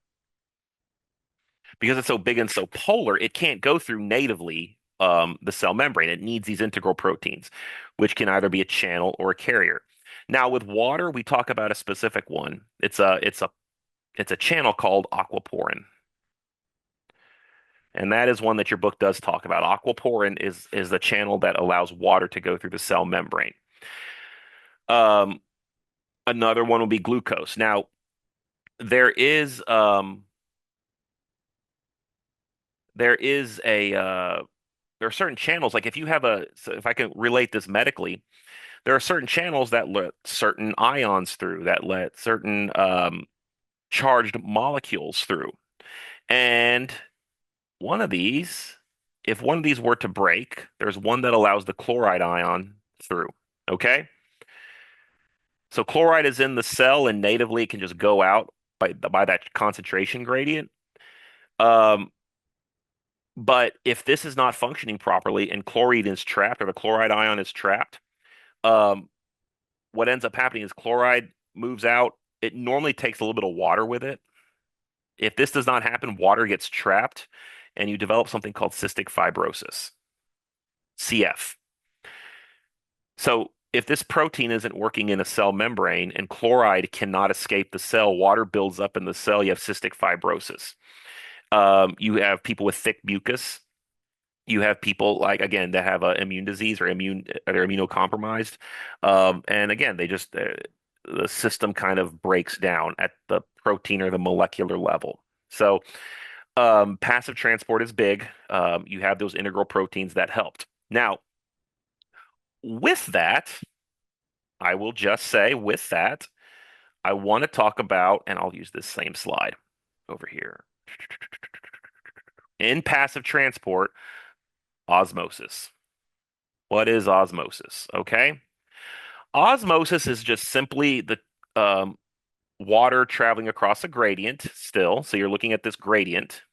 because it's so big and so polar, it can't go through natively the cell membrane. It needs these integral proteins, which can either be a channel or a carrier. Now with water, we talk about a specific one. It's a channel called aquaporin. And that is one that your book does talk about. Aquaporin is the channel that allows water to go through the cell membrane. Um, Another one will be glucose. Now, there is um, there is a there are certain channels. Like if you have so if I can relate this medically, there are certain channels that let certain ions through, that let certain charged molecules through. And one of these, if one of these were to break, there's one that allows the chloride ion through. Okay? So chloride is in the cell and natively it can just go out by that concentration gradient. Um, but if this is not functioning properly and chlorine is trapped or the chloride ion is trapped, um, what ends up happening is chloride moves out. It normally takes a little bit of water with it. If this does not happen, water gets trapped and you develop something called cystic fibrosis, CF. So if this protein isn't working in a cell membrane and chloride cannot escape the cell, water builds up in the cell, you have cystic fibrosis. You have people with thick mucus. You have people like again that have an immune disease they're immunocompromised, and again the system kind of breaks down at the protein or the molecular level. So passive transport is big. You have those integral proteins that helped. Now, with that, I will just say with that, I want to talk about, and I'll use this same slide over here. In passive transport, osmosis. What is osmosis? Okay. Osmosis is just simply the um, water traveling across a gradient still. So you're looking at this gradient.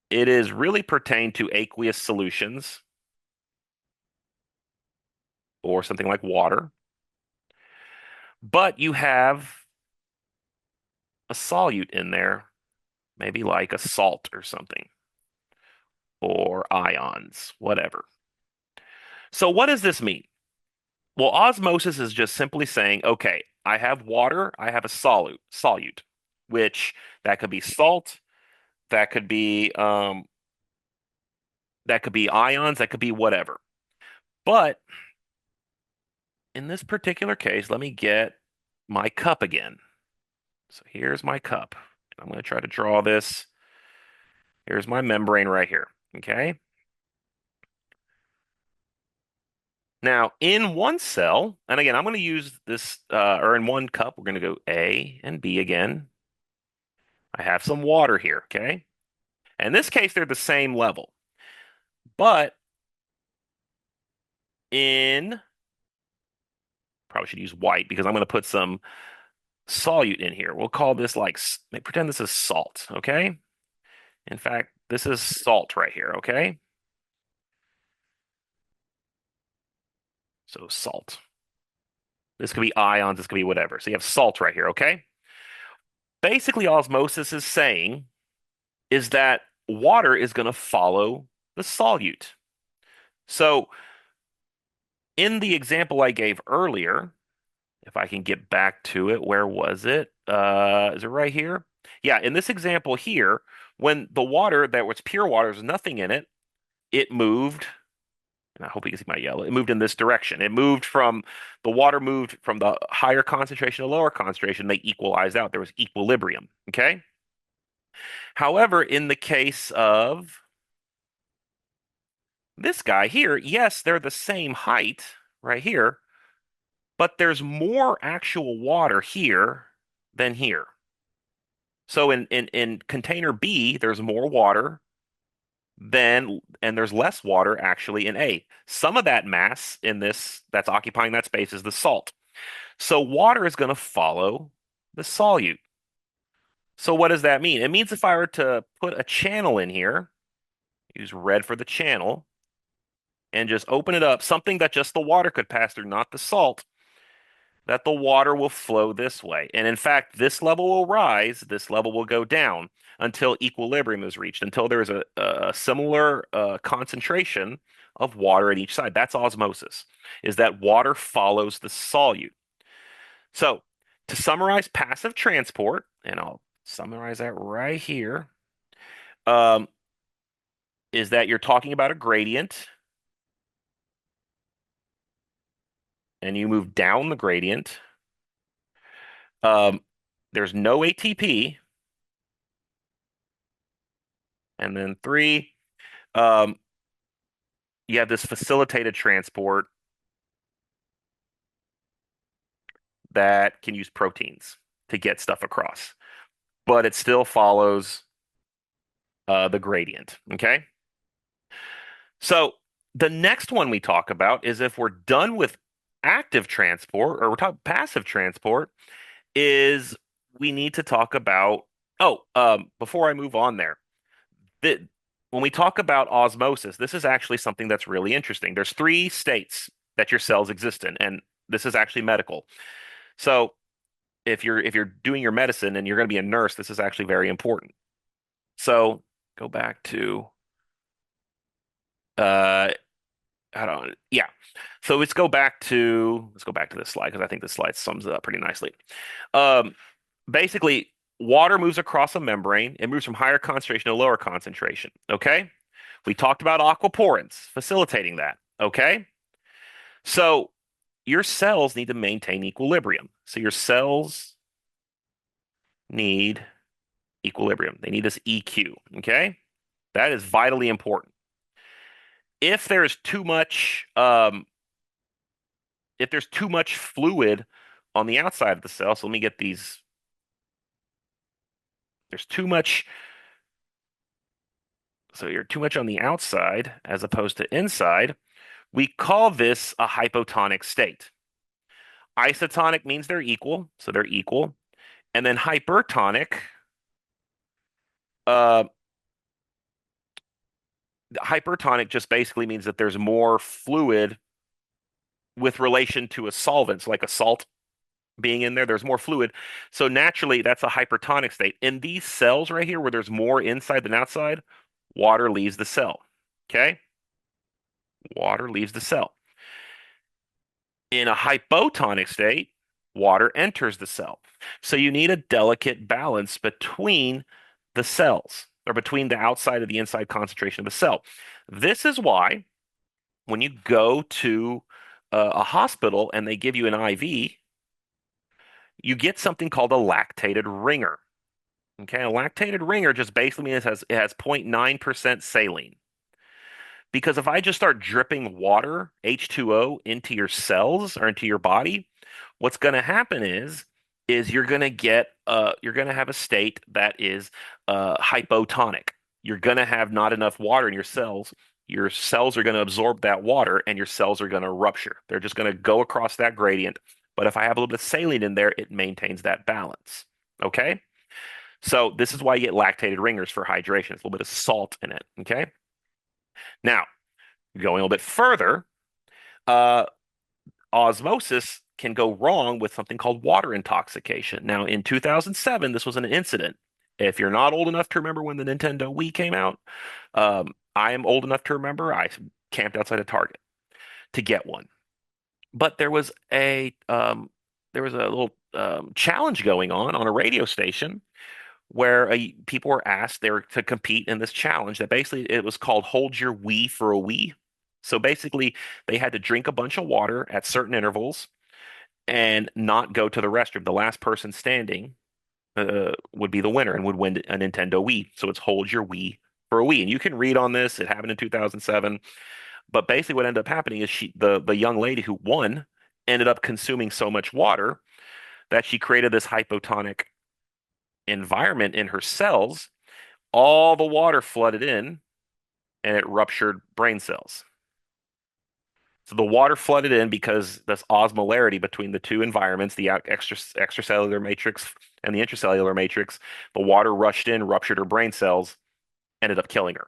It is really pertained to aqueous solutions or something like water. But you have a solute in there, maybe like a salt or something, or ions, whatever. So what does this mean? Well, osmosis is just simply saying, okay, I have water, I have a solute, which that could be salt, that could be ions, that could be whatever. But in this particular case, let me get my cup again. So here's my cup. I'm going to try to draw this. Here's my membrane right here. Okay. Now, in one cell, and again, I'm going to use this, or in one cup, we're going to go A and B again. I have some water here. Okay. In this case, they're the same level. But in, probably should use white because I'm going to put some solute in here. We'll call this like, pretend this is salt. Okay. In fact, this is salt right here. Okay. So salt. This could be ions, this could be whatever. So you have salt right here, okay? Basically, osmosis is saying is that water is going to follow the solute. So in the example I gave earlier, if I can get back to it, where was it? Is it right here? Yeah, in this example here, when the water that was pure water, there's nothing in it, it moved. And I hope you can see my yellow. It moved in this direction. The water moved from the higher concentration to lower concentration. They equalized out. There was equilibrium. Okay. However, in the case of this guy here, yes, they're the same height right here, but there's more actual water here than here. So in container B, there's more water and there's less water actually in A. Some of that mass in this that's occupying that space is the salt. So water is going to follow the solute. So what does that mean? It means if I were to put a channel in here, use red for the channel, and just open it up, something that just the water could pass through, not the salt, that the water will flow this way. And in fact, this level will rise, this level will go down until equilibrium is reached, until there is a similar concentration of water at each side. That's osmosis, is that water follows the solute. So to summarize passive transport, and I'll summarize that right here, um, is that you're talking about a gradient and you move down the gradient. Um, there's no ATP. And then three, um, you have this facilitated transport that can use proteins to get stuff across, but it still follows the gradient. Okay. So the next one we talk about is if we're done with active transport or we're talking passive transport, is we need to talk about. Oh, before I move on there, that when we talk about osmosis, this is actually something that's really interesting. There's three states that your cells exist in, and this is actually medical. So if you're doing your medicine and you're going to be a nurse, this is actually very important. So go back to uh I don't yeah. So let's go back to this slide because I think this slide sums it up pretty nicely. Um Basically water moves across a membrane. It moves from higher concentration to lower concentration. Okay? We talked about aquaporins facilitating that. Okay? So your cells need to maintain equilibrium. So your cells need equilibrium. They need this EQ. Okay? That is vitally important. If there's too much, if there's too much fluid on the outside of the cell, so let me get these. There's too much, so you're too much on the outside as opposed to inside. We call this a hypotonic state. Isotonic means they're equal, so they're equal. And then uh, hypertonic just basically means that there's more fluid with relation to a solvent, so like a salt being in there, there's more fluid. So naturally, that's a hypertonic state. In these cells right here, where there's more inside than outside, water leaves the cell. Okay? Water leaves the cell. In a hypotonic state, water enters the cell. So you need a delicate balance between the cells or between the outside and the inside concentration of the cell. This is why when you go to a hospital and they give you an IV, you get something called a lactated ringer. Okay, a lactated ringer just basically means it has 0.9% saline. Because if I just start dripping water, H2O, into your cells or into your body, what's going to happen is you're going to have a state that is hypotonic. You're going to have not enough water in your cells. Your cells are going to absorb that water and your cells are going to rupture. They're just going to go across that gradient. But if I have a little bit of saline in there, it maintains that balance. Okay? So this is why you get lactated ringers for hydration. It's a little bit of salt in it. Okay. Now, going a little bit further, uh, osmosis can go wrong with something called water intoxication. Now, in 2007, this was an incident. If you're not old enough to remember when the Nintendo Wii came out, I am old enough to remember I camped outside of Target to get one. But there was a little challenge going on a radio station where people were asked they were to compete in this challenge that basically it was called Hold Your Wee for a Wee. So basically, they had to drink a bunch of water at certain intervals and not go to the restroom. The last person standing would be the winner and would win a Nintendo Wii. So it's Hold Your Wee for a Wii. And you can read on this. It happened in 2007. But basically, what ended up happening is the young lady who won ended up consuming so much water that she created this hypotonic environment in her cells. All the water flooded in and it ruptured brain cells. So the water flooded in because this osmolarity between the two environments, the extracellular matrix and the intracellular matrix, the water rushed in, ruptured her brain cells, ended up killing her.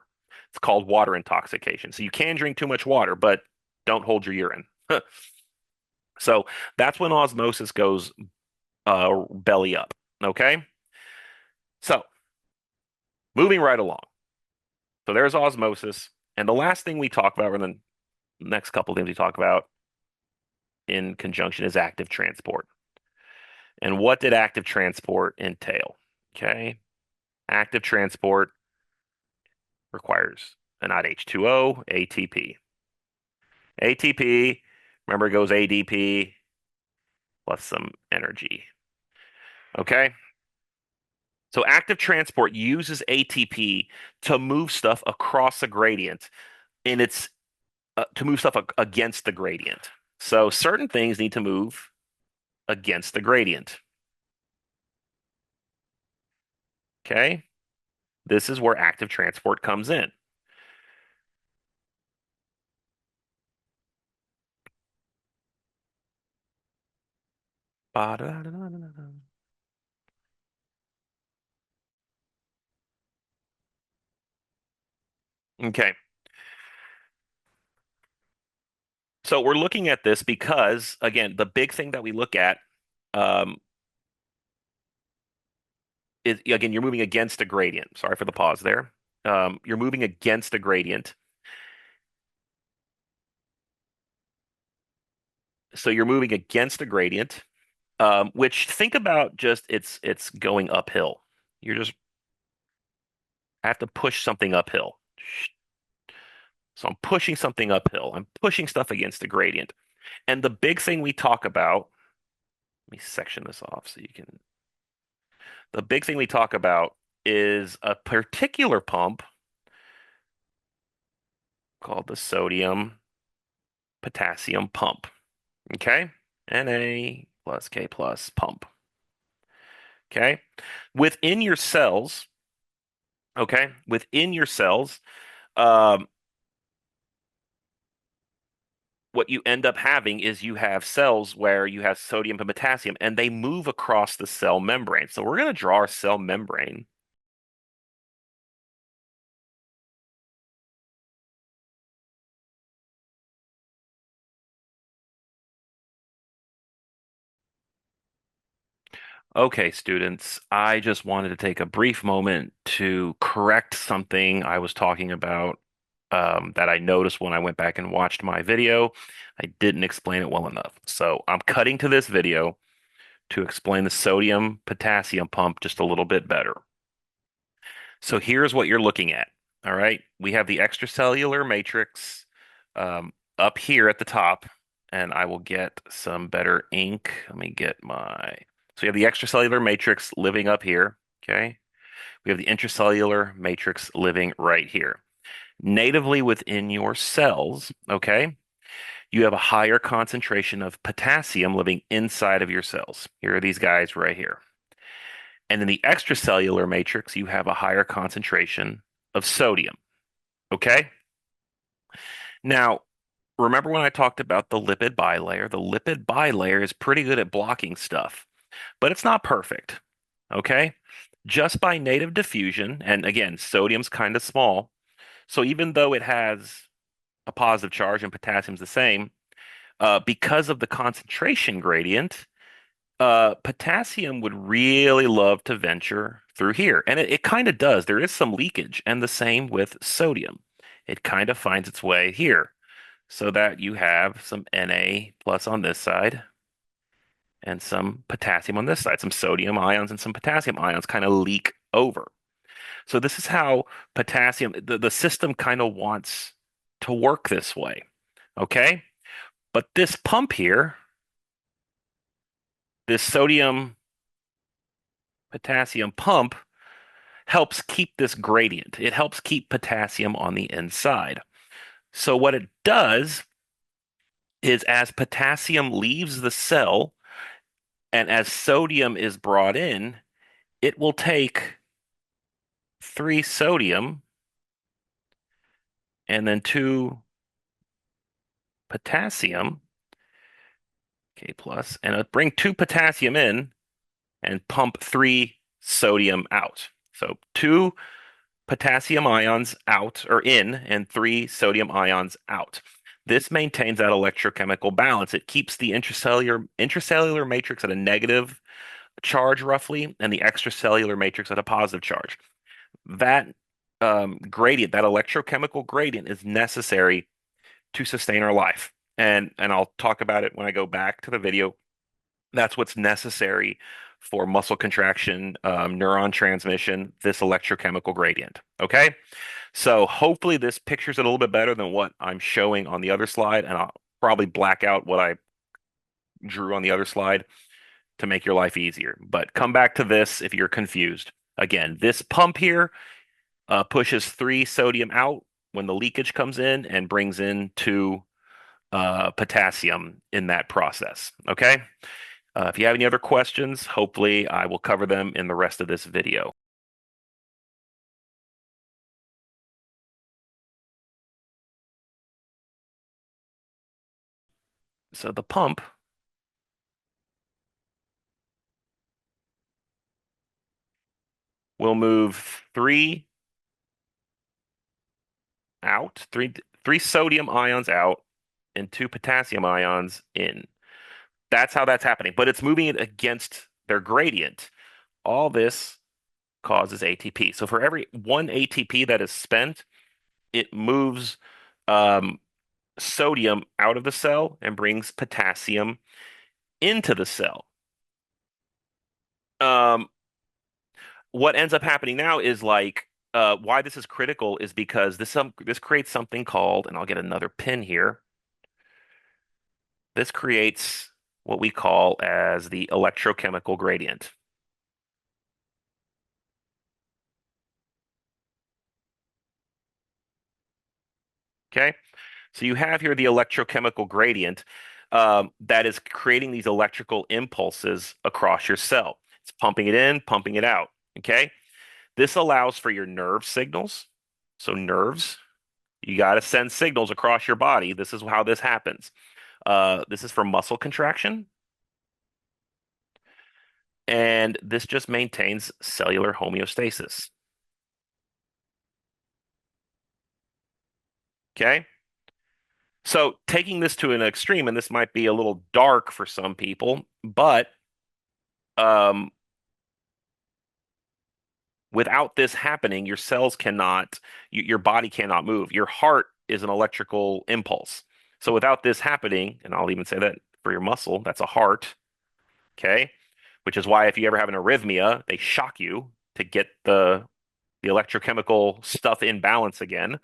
It's called water intoxication. So you can drink too much water, but don't hold your urine. So that's when osmosis goes belly up. Okay. So moving right along. So there's osmosis. And the last thing we talk about, or the next couple things we talk about in conjunction, is active transport. And what did active transport entail? Okay. Active transport requires not H2O, ATP. ATP, remember, it goes ADP plus some energy. Okay. So active transport uses ATP to move stuff across a gradient in its to move stuff against the gradient. So certain things need to move against the gradient. Okay. This is where active transport comes in. Okay. So we're looking at this because, again, the big thing that we look at um, is, again, you're moving against a gradient. Sorry for the pause there. You're moving against a gradient. So you're moving against a gradient, which think about just it's going uphill. You're just have to push something uphill. So I'm pushing something uphill. I'm pushing stuff against the gradient. And the big thing we talk about, let me section this off so you can. The big thing we talk about is a particular pump called the sodium potassium pump. Okay? Na plus K plus pump. Okay? Within your cells, okay? Within your cells, um, what you end up having is you have cells where you have sodium and potassium, and they move across the cell membrane. So we're going to draw our cell membrane. Okay, students, I just wanted to take a brief moment to correct something I was talking about that I noticed when I went back and watched my video. I didn't explain it well enough. So I'm cutting to this video to explain the sodium potassium pump just a little bit better. So here's what you're looking at. All right. We have the extracellular matrix up here at the top, and I will get some better ink. Let me get my. So you have the extracellular matrix living up here. Okay. We have the intracellular matrix living right here. Natively within your cells, okay, you have a higher concentration of potassium living inside of your cells. Here are these guys right here. And in the extracellular matrix, you have a higher concentration of sodium. Okay. Now, remember when I talked about the lipid bilayer? The lipid bilayer is pretty good at blocking stuff, but it's not perfect. Okay. Just by native diffusion, and again, sodium's kind of small. So even though it has a positive charge and potassium's the same, because of the concentration gradient, potassium would really love to venture through here. And it kind of does. There is some leakage, and the same with sodium. It kind of finds its way here so that you have some Na plus on this side and some potassium on this side. Some sodium ions and some potassium ions kind of leak over. So this is how potassium, the system kind of wants to work this way. Okay? But this pump here, this sodium potassium pump, helps keep this gradient. It helps keep potassium on the inside. So what it does is as potassium leaves the cell and as sodium is brought in, it will take 3 sodium and then 2 potassium, K plus, and bring two potassium in and pump three sodium out. So two potassium ions out or in and three sodium ions out. This maintains that electrochemical balance. It keeps the intracellular matrix at a negative charge roughly, and the extracellular matrix at a positive charge. That gradient, that electrochemical gradient, is necessary to sustain our life. And I'll talk about it when I go back to the video. That's what's necessary for muscle contraction, neuron transmission, this electrochemical gradient. Okay, so hopefully this pictures it a little bit better than what I'm showing on the other slide, and I'll probably black out what I drew on the other slide to make your life easier. But come back to this if you're confused. Again, this pump here pushes three sodium out when the leakage comes in and brings in two potassium in that process. Okay. If you have any other questions, hopefully I will cover them in the rest of this video. So the pump will move three out, three sodium ions out, and two potassium ions in. That's how that's happening, but it's moving it against their gradient. All this causes ATP. So for every one ATP that is spent, it moves um, sodium out of the cell and brings potassium into the cell. Um, what ends up happening now is like why this is critical is because this creates something called, and I'll get another pin here. This creates what we call as the electrochemical gradient. Okay, so you have here the electrochemical gradient that is creating these electrical impulses across your cell. It's pumping it in, pumping it out. Okay, this allows for your nerve signals. So nerves, you got to send signals across your body. This is how this happens. This is for muscle contraction, and this just maintains cellular homeostasis. Okay. So taking this to an extreme, and this might be a little dark for some people, but um, without this happening, your cells cannot, your body cannot move. Your heart is an electrical impulse. So without this happening, and I'll even say that for your muscle, that's a heart, okay? Which is why if you ever have an arrhythmia, they shock you to get the electrochemical stuff in balance again.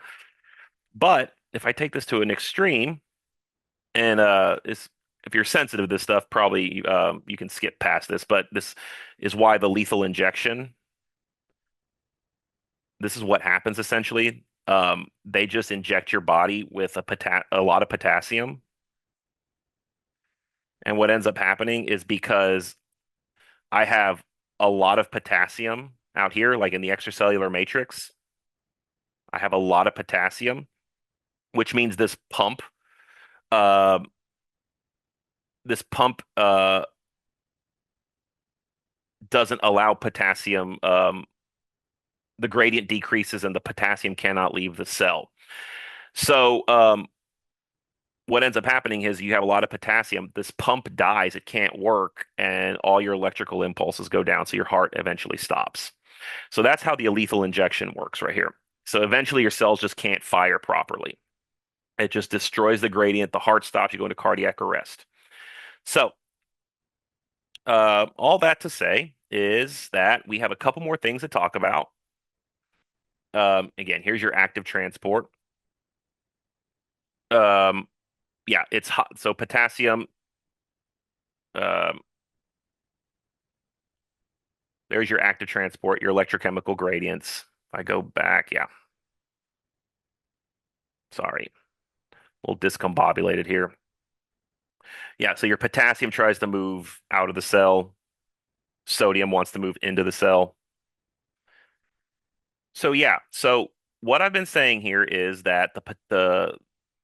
But if I take this to an extreme, and if you're sensitive to this stuff, probably you can skip past this. But this is why the lethal injection. This is what happens essentially. They just inject your body with a lot of potassium, and what ends up happening is because I have a lot of potassium out here, like in the extracellular matrix, I have a lot of potassium, which means uh, this pump doesn't allow potassium. The gradient decreases and the potassium cannot leave the cell. So what ends up happening is you have a lot of potassium. This pump dies, it can't work, and all your electrical impulses go down. So your heart eventually stops. So that's how the lethal injection works right here. So eventually your cells just can't fire properly. It just destroys the gradient. The heart stops. You go into cardiac arrest. So all that to say is that we have a couple more things to talk about. Again, here's your active transport. Um, yeah, it's hot. So potassium, um, there's your active transport, your electrochemical gradients. If I go back, yeah, sorry, a little discombobulated here. Yeah, so your potassium tries to move out of the cell. Sodium wants to move into the cell. So yeah, so what I've been saying here is that the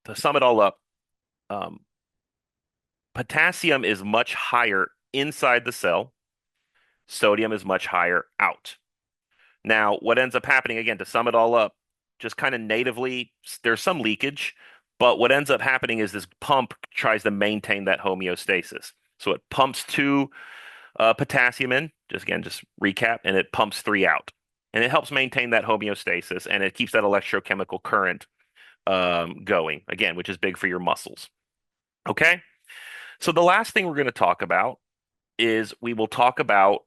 to sum it all up, Um, Potassium is much higher inside the cell. Sodium is much higher out. Now, what ends up happening, again, to sum it all up, just kind of natively, there's some leakage, but what ends up happening is this pump tries to maintain that homeostasis. So it pumps two potassium in, just again, just recap, and it pumps three out. And it helps maintain that homeostasis and it keeps that electrochemical current going, again, which is big for your muscles. Okay? So the last thing we're going to talk about is we will talk about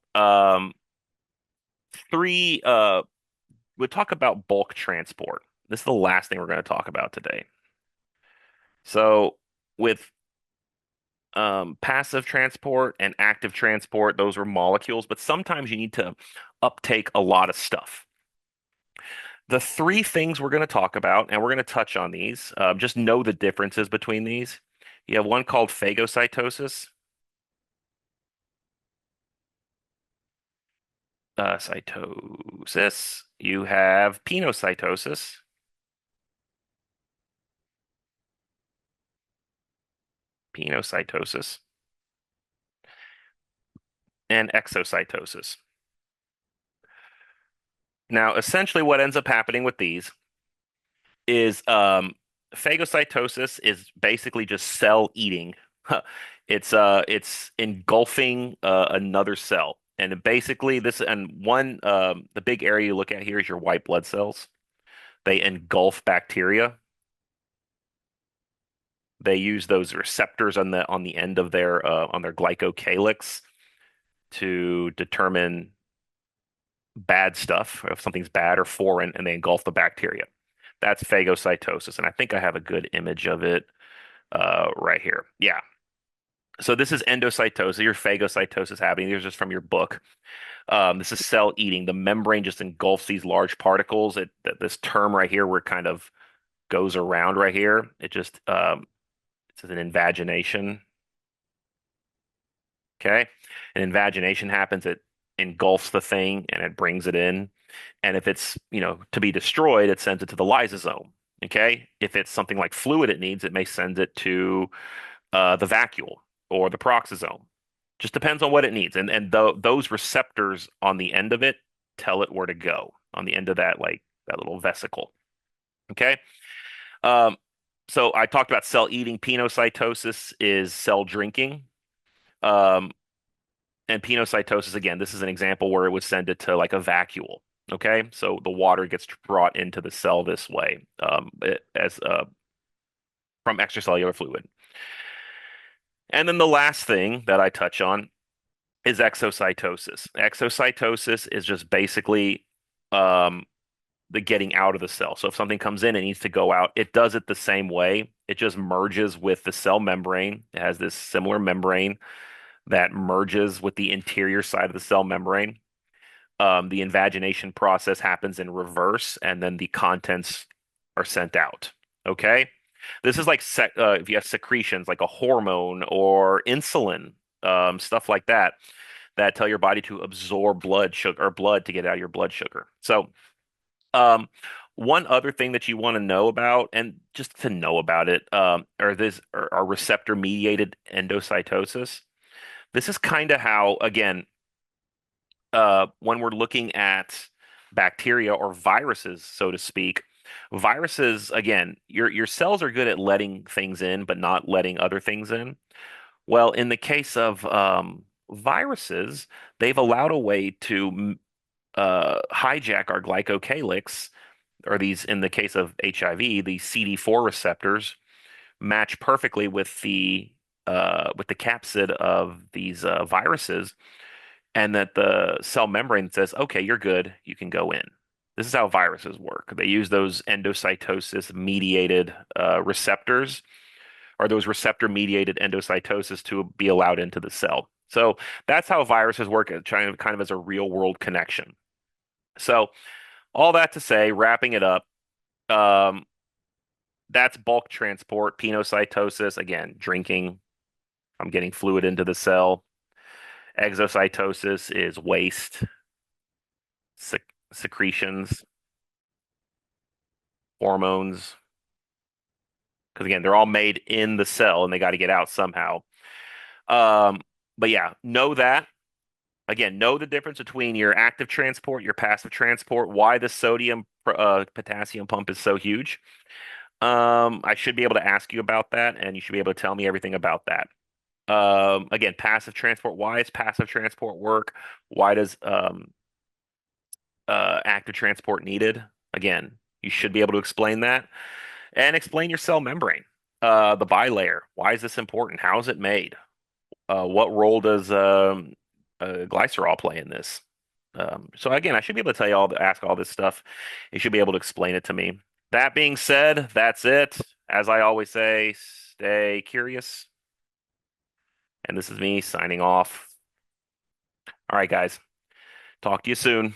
three we'll talk about bulk transport. This is the last thing we're going to talk about today. So with passive transport and active transport, those are molecules, but sometimes you need to uptake a lot of stuff. The three things we're going to talk about, and we're going to touch on these, just know the differences between these. You have one called phagocytosis, cytosis. You have penocytosis, penocytosis, and exocytosis. Now, essentially, what ends up happening with these is phagocytosis is basically just cell eating. It's engulfing another cell. And basically this and one the big area you look at here is your white blood cells. They engulf bacteria. They use those receptors on the end of their on their glycocalyx to determine bad stuff, if something's bad or foreign, and they engulf the bacteria. That's phagocytosis, and I think I have a good image of it right here. Yeah. So this is endocytosis, your phagocytosis happening. These are just from your book. This is cell eating. The membrane just engulfs these large particles. This term right here, where it kind of goes around right here, it's an invagination. Okay, an invagination happens. It engulfs the thing and it brings it in. And if it's, to be destroyed, it sends it to the lysosome. Okay. If it's something like fluid it needs, it may send it to the vacuole or the peroxisome. Just depends on what it needs. And those receptors on the end of it tell it where to go on the end of that, like that little vesicle. Okay. Um, so I talked about cell eating. Penocytosis is cell drinking. Um, and penocytosis, again, this is an example where it would send it to like a vacuole. Okay, so the water gets brought into the cell this way, as from extracellular fluid. And then the last thing that I touch on is exocytosis. Exocytosis is just basically um, the getting out of the cell. So if something comes in, it needs to go out. It does it the same way. It just merges with the cell membrane. It has this similar membrane that merges with the interior side of the cell membrane. The invagination process happens in reverse, and then the contents are sent out. Okay? This is like if you have secretions like a hormone or insulin, stuff like that, that tell your body to absorb blood sugar or blood to get out of your blood sugar. So, um, one other thing that you want to know about, and just to know about it, are receptor mediated endocytosis. This is kind of how, again, when we're looking at bacteria or viruses, so to speak, viruses, again, your cells are good at letting things in, but not letting other things in. Well, in the case of viruses, they've allowed a way to hijack our glycocalyx, or these, in the case of HIV, the CD4 receptors match perfectly with the capsid of these viruses, and that the cell membrane says, "Okay, you're good. You can go in." This is how viruses work. They use those endocytosis mediated receptors, or those receptor mediated endocytosis, to be allowed into the cell. So that's how viruses work, kind of as a real world connection. So all that to say, wrapping it up, um, that's bulk transport. Penocytosis, again, drinking. I'm getting fluid into the cell. Exocytosis is waste, secretions, hormones. because again, they're all made in the cell and they got to get out somehow. Um, but yeah, know that. Again, know the difference between your active transport, your passive transport, why the sodium potassium pump is so huge. I should be able to ask you about that, and you should be able to tell me everything about that. Again, passive transport. Why does passive transport work? Why does active transport needed? Again, you should be able to explain that and explain your cell membrane. The bilayer. Why is this important? How is it made? What role does glycerol play in this? So again, I should be able to tell you ask all this stuff. You should be able to explain it to me. That being said, that's it. As I always say, stay curious. And this is me signing off. All right, guys. Talk to you soon.